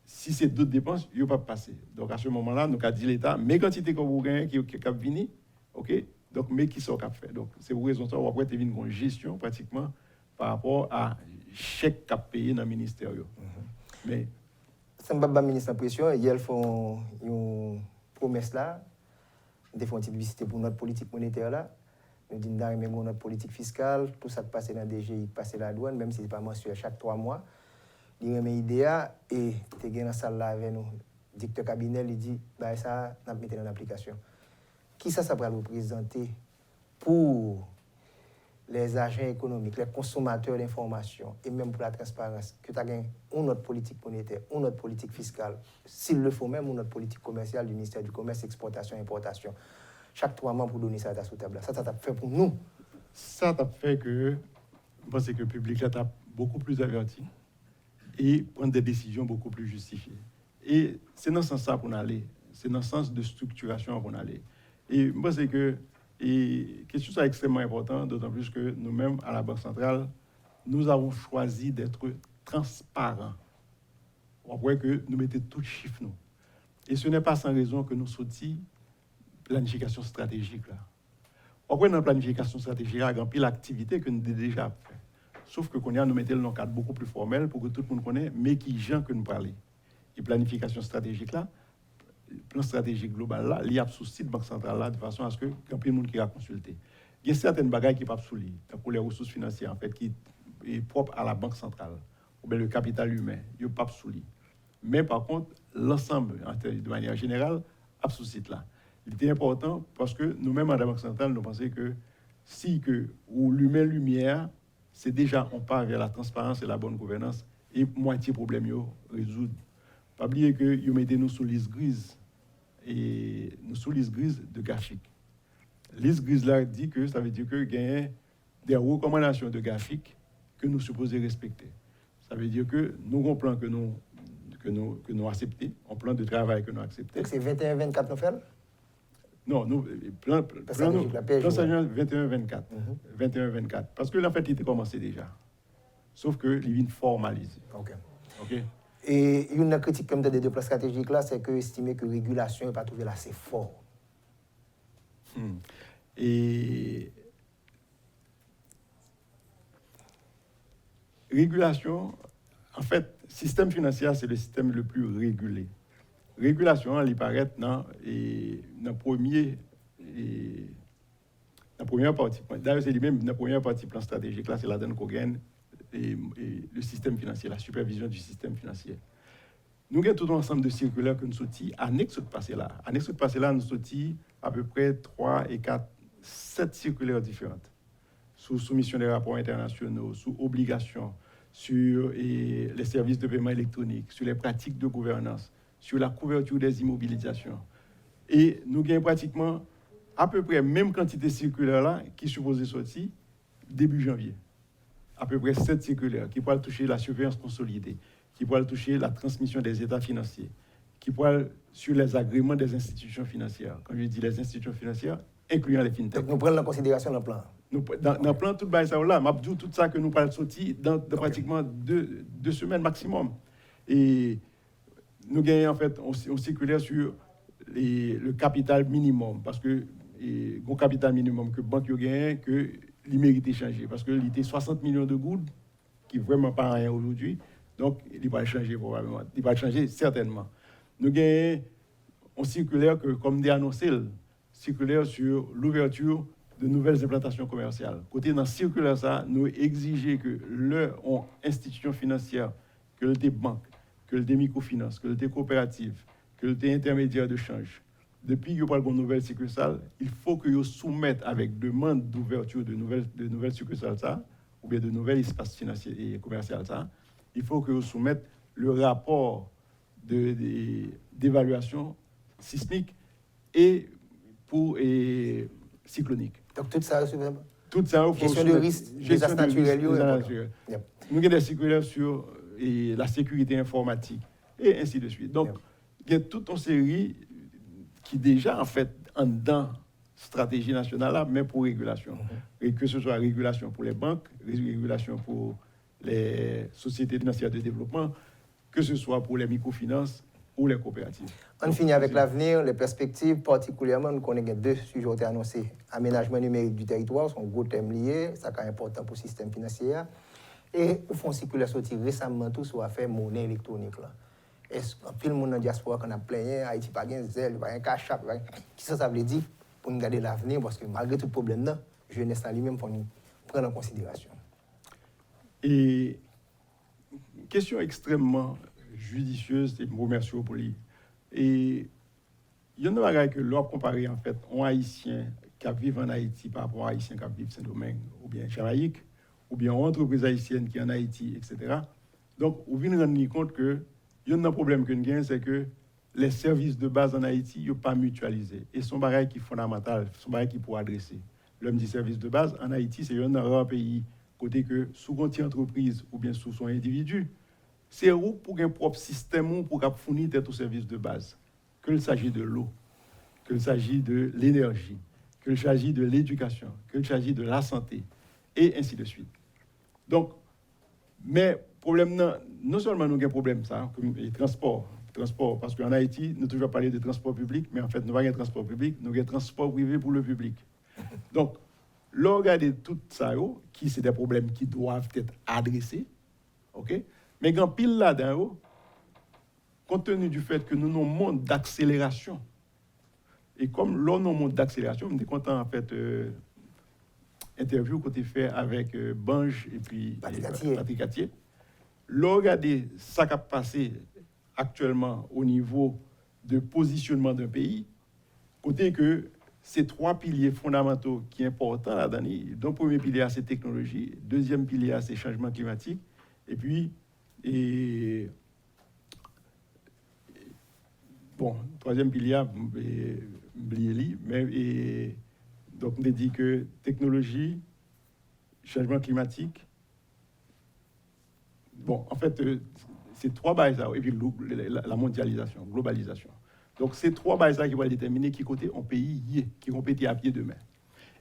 [SPEAKER 2] si c'est d'autres dépenses, il ne va pas passer. Donc à ce moment-là, nous avons dit l'État, mais quantité que vous gagnez qui est venue, ok? Donc, mais qui sont cap fait. Donc, c'est pour raison ça, on va avoir une gestion pratiquement par rapport à chaque cap payé dans le ministère. Mais
[SPEAKER 1] ça ne va pas ministre en pression. Hier, ils font une promesse là. Ils font une petite visite pour notre politique monétaire là. Nous disons que même notre politique fiscale, tout ça qui passe dans la DGI, passe à la douane, même si ce n'est pas mensuel chaque 3 mois. Il remet l'idée et tu es dans la salle là avec nous. Le directeur cabinet lui dit bah, ça, on va mettre en application. Qui ça va représenter pour les agents économiques, les consommateurs d'informations et même pour la transparence, que tu as gagné une autre politique monétaire, une autre politique fiscale, s'il le faut même, une autre politique commerciale du ministère du Commerce, exportation, importation. Chaque 3 mois pour donner ça à ta sous-table. Ça t'a fait pour nous.
[SPEAKER 2] Ça t'a fait que je pense que le public là t'a beaucoup plus averti et prendre des décisions beaucoup plus justifiées. Et c'est dans ce sens-là qu'on allait. C'est dans ce sens de structuration qu'on allait. Et moi, c'est que quelque chose d'extrêmement important, d'autant plus que nous-mêmes, à la Banque centrale, nous avons choisi d'être transparents. On voit que nous mettons tout chiffre, nous. Et ce n'est pas sans raison que nous sortis planification stratégique. Là. On voit dans la planification stratégique, il y a une pile d'activités que nous avons déjà fait. Sauf que nous mettons dans un cadre beaucoup plus formel pour que tout le monde connaisse, mais qui gens que nous parlons. Et planification stratégique, là, le plan stratégique global là, il y a sous site Banque centrale là de façon à ce que quand plus de monde qui a consulté. Il y a certaines bagailles qui pas sous pour les ressources financières en fait qui est propre à la Banque centrale ou bien le capital humain, il pas sous Mais par contre, l'ensemble de manière générale a sous site là. Il était important parce que nous-mêmes à la Banque centrale nous pensons que si que ou l'humain lumière, c'est déjà on part vers la transparence et la bonne gouvernance et moitié problème yo résoudre. Pas oublier que vous mettez nous sous liste grise et nous sous liste grise de GAFIC. Liste grise là dit que ça veut dire que gagne des recommandations de GAFIC que nous supposons respecter. Ça veut dire que nous avons un plan que nous acceptons, un plan de travail que nous acceptons.
[SPEAKER 1] Donc c'est 21-24 nous faisons?
[SPEAKER 2] Non, nous plan 21-24. 21-24 parce que la fête était commencée déjà. Sauf que il vient formaliser. OK.
[SPEAKER 1] Et une critique comme des deux plans stratégiques là, c'est que estimer que régulation n'est pas trouvé assez fort.
[SPEAKER 2] Et régulation, en fait, système financier, c'est le système le plus régulé. Régulation, il paraît dans la première partie. D'ailleurs, c'est lui-même la première partie plan stratégique là, c'est la donne qu'on gagne. Et le système financier, la supervision du système financier. Nous avons tout un ensemble de circulaires que nous sortis, annexe de passé là. Annexe de passé là, nous sortis à peu près 3 et 4, 7 circulaires différentes. Sous soumission des rapports internationaux, sous obligations, sur les services de paiement électronique, sur les pratiques de gouvernance, sur la couverture des immobilisations. Et nous avons pratiquement à peu près même quantité circulaire là qui supposait sortir début janvier. À peu près 7 circulaires qui pourraient toucher la surveillance consolidée, qui pourraient toucher la transmission des états financiers, qui parle sur les agréments des institutions financières. Quand je dis les institutions financières, incluant les fintechs.
[SPEAKER 1] Donc, nous prenons en considération le plan.
[SPEAKER 2] Dans le plan, tout ça là, m'a dit tout ça que nous parlons sorti dans pratiquement deux semaines maximum. Et nous gagnons en fait, on circulaire sur le capital minimum, parce que le capital minimum que banque gagne, que il mérite changer, parce que il était 60 millions de gouttes, qui vraiment pas rien aujourd'hui, donc il va changer probablement, il va changer certainement. Nous gagnons on circulaire que, comme dit annoncé, circulaire sur l'ouverture de nouvelles implantations commerciales. Côté dans circulaire ça, nous exigeons que leur institution financière, que le banque, que le microfinance, que le coopérative, que le intermédiaire de change, depuis qu'ils parlent de nouvelles succursales, il faut qu'ils soumettent avec demande d'ouverture de nouvelles succursales ça, ou bien de nouveaux espaces financiers et commerciaux ça, il faut qu'ils soumettent le rapport d'évaluation sismique et cyclonique.
[SPEAKER 1] Donc tout ça,
[SPEAKER 2] tout ça,
[SPEAKER 1] gestion de risque, désastres naturels.
[SPEAKER 2] Nous avons des circulaires sur la sécurité informatique et ainsi de suite. Donc, il y a toute une série qui déjà en fait en dedans stratégie nationale là, mais pour régulation. Et que ce soit régulation pour les banques, régulation pour les sociétés financières de développement, que ce soit pour les microfinances ou les coopératives.
[SPEAKER 1] On finit avec l'avenir, les perspectives, particulièrement, nous connaissons deux sujets qui ont été annoncés. Aménagement numérique du territoire, c'est un gros thème lié, ça est important pour le système financier. Et au fond, circulaire sorti récemment tout sur l'affaire monnaie électronique. Est-ce qu'un pile monde dans la diaspora qu'on a plein, Haïti pas gain zèle, pas gain cash app, qui ça veut dire pour nous garder l'avenir, parce que malgré tout le problème là, jeunesse en lui-même pour nous prendre en considération.
[SPEAKER 2] Et question extrêmement judicieuse et remercieux pour lui. Et il y a une chose que l'on compare en fait un Haïtien qui vit en Haïti par rapport à un Haïtien qui vit Saint-Domingue ou bien Jamaïque, ou bien une entreprise haïtienne qui est en Haïti, etc. Donc, vous venez rendre compte que il y a un problème que nous avons, c'est que les services de base en Haïti ne sont pas mutualisés. Et son bagage qui est fondamental, son bagage qui pour adresser. L'homme dit service de base, en Haïti, c'est un rare pays, côté que sous une entreprise ou bien sous son individu, c'est où pour un propre système pour fournir tous les services de base. Qu'il s'agisse de l'eau, qu'il s'agisse de l'énergie, qu'il s'agisse de l'éducation, qu'il s'agisse de la santé, et ainsi de suite. Donc, mais problème non seulement nous avons un problème ça, comme les transports, parce qu'en Haïti, nous toujours parlé de transport public, mais en fait, nous n'avons pas de transport public, nous avons un transport privé pour le public. Donc, là, regardez tout ça, qui c'est des problèmes qui doivent être adressés, ok? Mais quand pile là-dedans, compte tenu du fait que nous avons un monde d'accélération, et comme l'on a un monde d'accélération, je suis content en fait, interview qu'on a fait avec Bange et puis Patrick Cattier. Là, regardez ça qui a passé actuellement au niveau de positionnement d'un pays, côté que ces trois piliers fondamentaux qui sont importants là-dedans, donc le premier pilier, c'est technologie, deuxième pilier, c'est changement climatique, et puis, troisième pilier, mais donc on a dit que technologie, changement climatique, en fait, c'est trois bases, et puis la mondialisation, globalisation. Donc, c'est trois bases qui vont déterminer qui côté un pays y est, qui vont péter à pied demain.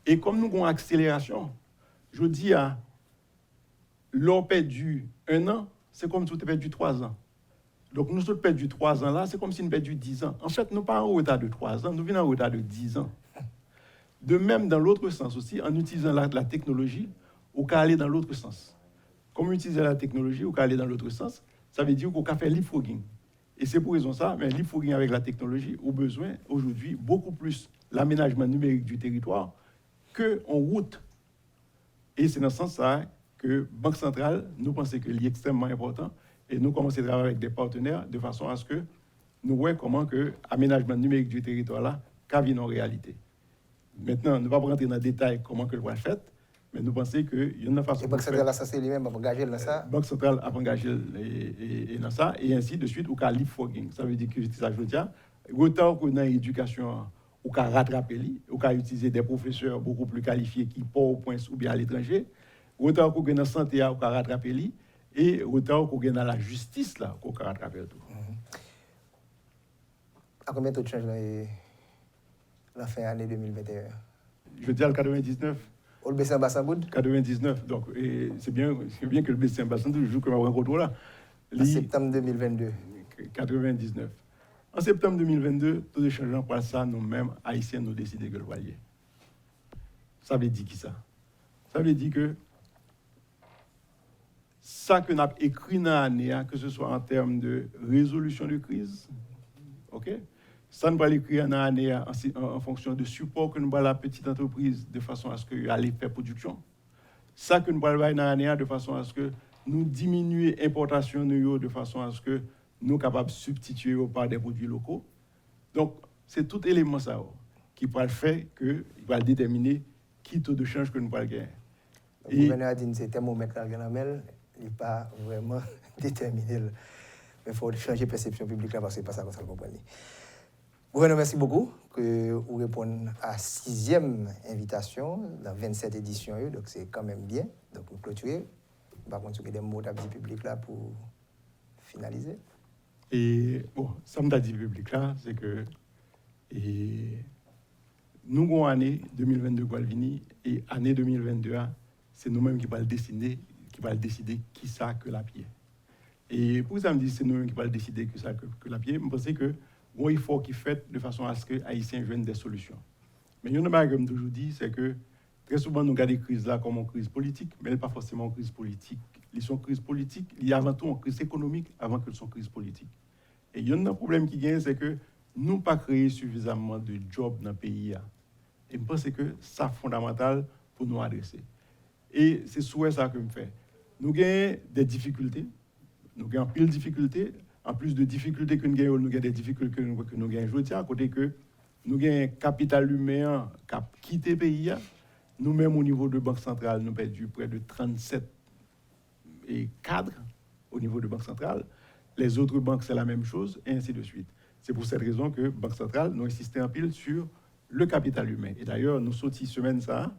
[SPEAKER 2] Et comme nous avons une accélération, je dis à l'on perdu 1 an, c'est comme si nous avons perdu 3 ans. Donc, nous avons perdu 3 ans là, c'est comme si nous avons perdu 10 ans. En fait, nous ne sommes pas en retard de 3 ans, nous venons en retard de 10 ans. De même, dans l'autre sens aussi, en utilisant la technologie, on peut aller dans l'autre sens. Comme utiliser la technologie, on peut aller dans l'autre sens, ça veut dire qu'on peut faire leapfrogging. Et c'est pour raison ça, mais leapfrogging avec la technologie, on a besoin aujourd'hui beaucoup plus l'aménagement numérique du territoire qu'en route. Et c'est dans ce sens-là que Banque centrale, nous pensons que c'est extrêmement important et nous commençons à travailler avec des partenaires de façon à ce que nous voyons comment l'aménagement numérique du territoire là vient en réalité. Maintenant, nous ne allons pas rentrer dans le détail comment que le va fait, mais nous pensons qu'il y a une façon.
[SPEAKER 1] Et Banque centrale, ça c'est lui-même à engager dans ça.
[SPEAKER 2] Banque centrale a engagé dans ça, et ainsi de suite, ou qu'à leapfrogging. Ça veut dire que ça veut dire, autant que dans l'éducation, ou qu'à rattraper, ou qu'à utiliser des professeurs beaucoup plus qualifiés qui partent au point ou bien à l'étranger, autant que dans la santé, ou qu'à rattraper, et autant que dans la justice, là, ou qu'à rattraper tout.
[SPEAKER 1] À combien de taux de change la fin année 2021?
[SPEAKER 2] Je dis à 99.
[SPEAKER 1] On le baisse en bassin bout?
[SPEAKER 2] 99. Donc, et c'est bien que le baisse en bassin, toujours que ma rencontre là.
[SPEAKER 1] En septembre 2022.
[SPEAKER 2] 99. En septembre 2022, taux de change pour ça, nous-mêmes, Haïtiens, nous décidons que le voyer. Ça veut dire qui ça? Ça veut dire que ça que nous avons écrit dans l'année, que ce soit en termes de résolution de crise, ok? Ça nous va l'écrire dans l'année en fonction de support que nous avons à la petite entreprise de façon à ce qu'elle allait faire production. Ça que nous allons faire dans l'année de façon à ce que nous diminuions l'importation de façon à ce que nous sommes capables de substituer par des produits locaux. Donc, c'est tout élément ça qui va faire que il va déterminer qui taux de change que nous allons gagner.
[SPEAKER 1] Le gouverneur a dit que c'est thermomètre à il n'est pas vraiment déterminé. Mais il faut changer de perception publique là parce que ce n'est pas ça qu'on s'en comprend. Gouverneur, merci beaucoup que vous répondez à la 6e invitation dans 27 éditions. Donc c'est quand même bien. Donc vous clôturez. Par contre, il y a des mots d'abdi public là pour finaliser.
[SPEAKER 2] Et bon, ça me dit public là, c'est que nous avons année 2022 qui va venir et année 2022, c'est nous-mêmes qui va le décider, qui ça que la pied. Et pour ça me dit c'est nous-mêmes qui va le décider que ça que la pied. Je pense que bon, il faut qu'il fait de façon à ce que les Haïtiens joignent des solutions. Mais il y a une chose que je toujours dit, c'est que très souvent nous regardons des crises là comme une crise politique, mais elle n'est pas forcément une crise politique. Ils sont crises politiques, il y a avant tout une crise économique avant qu'elles soient crises politiques. Et il y a un problème qui gagne, c'est que nous n'avons pas créé suffisamment de jobs dans le pays. Et je pense que c'est fondamental pour nous adresser. Et c'est souhait ça que je fais. Nous avons des difficultés, nous avons pile de difficultés. En plus de difficultés que nous avons des difficultés que nous avons aujourd'hui, à côté que nous avons un capital humain qui a quitté le pays. Nous-mêmes, au niveau de la Banque centrale, nous avons perdu près de 37 cadres au niveau de la Banque centrale. Les autres banques, c'est la même chose, et ainsi de suite. C'est pour cette raison que la Banque centrale nous insisté en pile sur le capital humain. Et d'ailleurs, nous sortis semaine ça,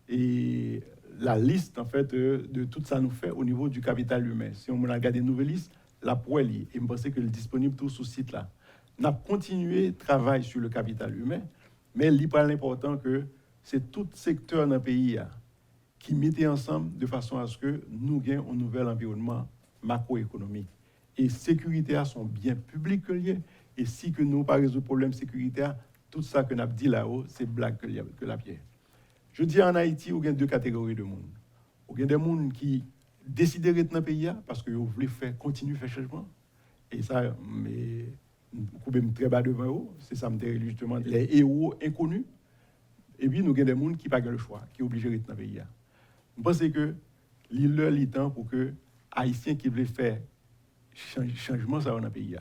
[SPEAKER 2] et la liste, en fait, de tout ça nous fait au niveau du capital humain. Si on regarde une nouvelle liste, la poêle, et je pense que est disponible tout sur ce site-là. On a continué le travail sur le capital humain, mais il n'est pas important que c'est tout secteur dans le pays qui mettait ensemble de façon à ce que nous ayons un nouvel environnement macroéconomique. Et sécurité sont bien publics liés. Et si que nous pas résoudre le problème sécuritaire, tout ça que nous avons dit là-haut, c'est blague que la pierre. Je dis en Haïti, il y a deux catégories de monde. Il y a des gens qui décident de rester dans le pays parce qu'ils voulaient continuer à faire changement. Et ça, mais nous très bas devant eux, c'est ça justement les héros inconnus. Et puis nous avons des gens qui n'ont pas le choix, qui sont obligés de rester dans le pays. Je pense que l'heure est temps pour que les Haïtiens qui veulent faire changement dans le pays,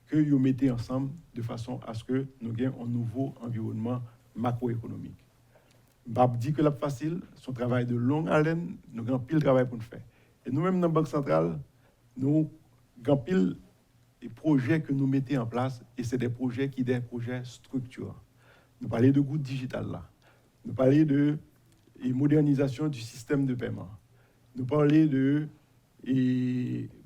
[SPEAKER 2] que nous mettons ensemble de façon à ce que nous ayons un nouveau environnement macroéconomique. Je ne dis que c'est facile, son travail de longue haleine, nous avons pile de travail pour nous faire. Et nous-mêmes, dans la Banque centrale, nous avons pile de projets que nous mettons en place, et c'est des projets qui sont des projets structurants. Nous parlons de gouttes digitales là. Nous parlons de modernisation du système de paiement. Nous parlons de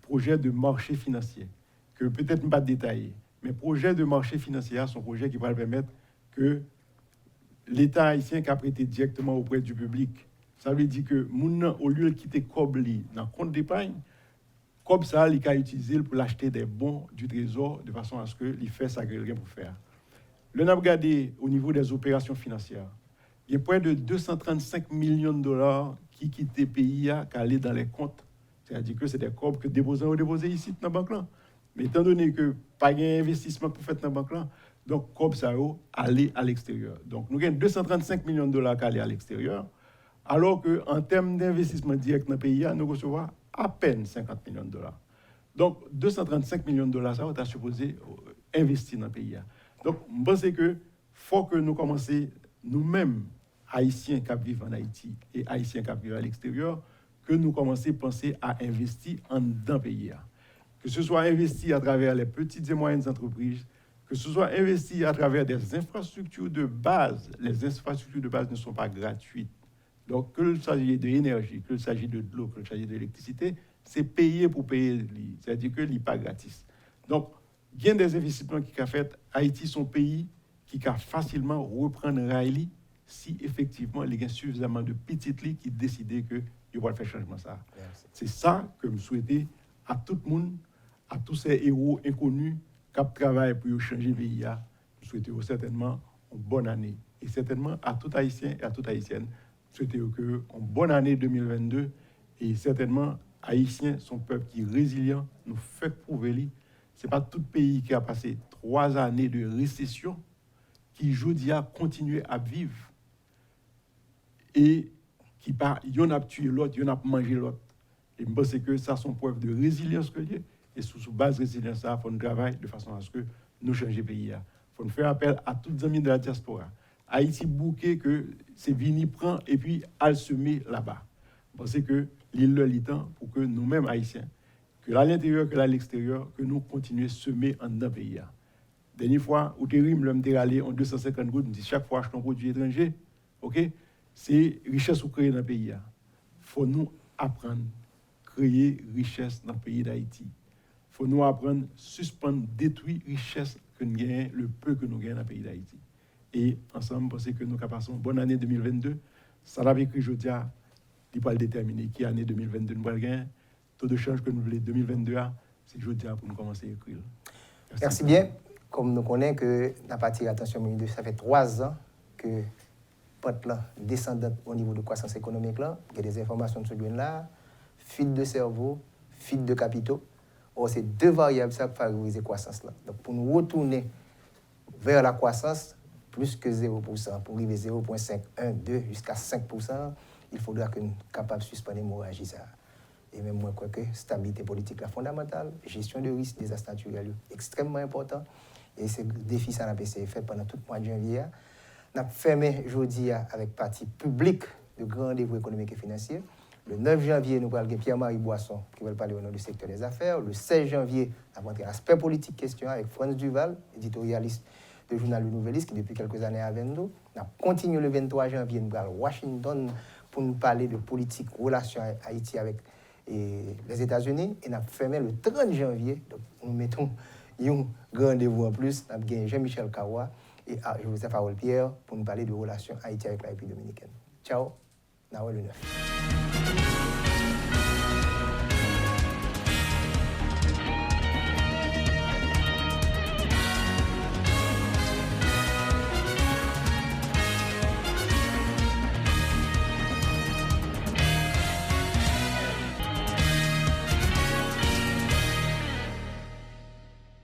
[SPEAKER 2] projets de marché financier, que peut-être pas détaillés, mais projets de marché financier sont projets qui vont permettre que l'État haïtien qui a prêté directement auprès du public, ça veut dire que au lieu de quitter Cob dans le compte d'épargne, Cob ça, il a utilisé pour l'acheter des bons du trésor de façon à ce qu'il fasse ça qu'il pour faire. Le n'a regardé au niveau des opérations financières, il y a près de 235 millions de dollars qui quittent le pays qui allaient dans les comptes. C'est-à-dire que c'est des corps que déposés ici dans la banque là. Mais étant donné que pas d'investissement pour faire dans la banque là, donc corps ça aller à l'extérieur. Donc nous avons 235 millions de dollars qui allaient à l'extérieur, alors qu'en termes d'investissement direct dans le pays, nous recevons à peine 50 millions de dollars. Donc 235 millions de dollars, ça on est supposé investir dans le pays. Donc je pense que faut que nous commencions nous-mêmes, Haïtiens qui vivent en Haïti et Haïtiens qui vivent à l'extérieur, que nous commençons à penser à investir en dans le pays. Que ce soit investi à travers les petites et moyennes entreprises, que ce soit investi à travers des infrastructures de base. Les infrastructures de base ne sont pas gratuites. Donc, qu'il s'agisse de l'énergie, qu'il s'agisse de l'eau, qu'il s'agisse de l'électricité, c'est payé pour payer. C'est-à-dire que ce n'est pas gratis. Donc, Il y a des investissements qui ont fait. Haïti, son pays qui peut facilement reprendre Raili si effectivement il y a suffisamment de petites lignes qui décident que il va faire changement ça.
[SPEAKER 1] Merci.
[SPEAKER 2] C'est ça que je souhaitais à tout le monde, à tous ces héros inconnus qui travaillent pour changer le pays. Je souhaite certainement une bonne année. Et certainement à tout Haïtien et à toute Haïtienne, je souhaite une bonne année 2022. Et certainement, Haïtiens sont un peuple qui est résilient, nous fait prouver. Ce n'est pas tout pays qui a passé 3 années de récession qui aujourd'hui a continué à vivre et qui pas yon a tué l'autre, yon a mangé l'autre. Et je pense que ça sont preuve de résilience que lié. Et sous base de résilience, il faut nous travailler de façon à ce que nous changions le pays. Il faut nous faire appel à tous les amis de la diaspora. Haïti bouquet que c'est vini prend et puis à le semer là-bas. Je pense que l'île le temps pour que nous-mêmes Haïtiens, que à l'intérieur, que à l'extérieur, que nous continuions à semer en dans le pays. Dernière fois, où tu rimes, l'homme t'est allé en 250 gouttes, me dit chaque fois je un produit étranger, ok? C'est richesse ou créer dans le pays. Il faut nous apprendre à créer richesse dans le pays d'Haïti. Il faut nous apprendre à suspendre, détruire richesse que nous gagnons, le peu que nous gagnons dans le pays d'Haïti. Et ensemble, pensez que nous passons une bonne année 2022. Ça l'avait écrit aujourd'hui, il va le déterminer qui année 2022 nous allons gagner. Taux de change que nous voulons 2022, c'est aujourd'hui pour nous commencer à écrire.
[SPEAKER 1] Merci bien. Comme nous connaissons que la partie attention, ça fait 3 ans que pente là descendante au niveau de croissance économique là, il y a des informations sur là, fuite de cerveau, fuite de capitaux. Or c'est 2 variables ça qui favorisent la croissance là. Donc pour nous retourner vers la croissance plus que 0%, pour arriver 0,5, 1, 2 jusqu'à 5%, il faudra que nous soyons capables de suspendre l'hémorragie ça. Et même moi, quoi que stabilité politique la fondamentale, gestion de risque, désastres naturels, extrêmement important. Et c'est le défi ça n'a pas été fait pendant tout le mois de janvier. On a fermé aujourd'hui avec partie publique de grand rendez-vous économique et financier. Le 9 janvier, nous parlons de Pierre-Marie Boisson qui va parler au nom du secteur des affaires. Le 16 janvier, nous avons entré aspect politique question avec Franz Duval, éditorialiste du journal Le Nouvelliste, qui depuis quelques années avec nous. On a continué le 23 janvier, nous allons à Washington pour nous parler de politique, relations Haïti avec les États-Unis. Et nous avons fermé le 30 janvier. Donc, nous mettons un grand rendez-vous en plus. Nous avons gagné Jean-Michel Kawa et Joseph Harold Pierre pour nous parler de relations Haïti avec la République dominicaine. Ciao, Nawel le 9.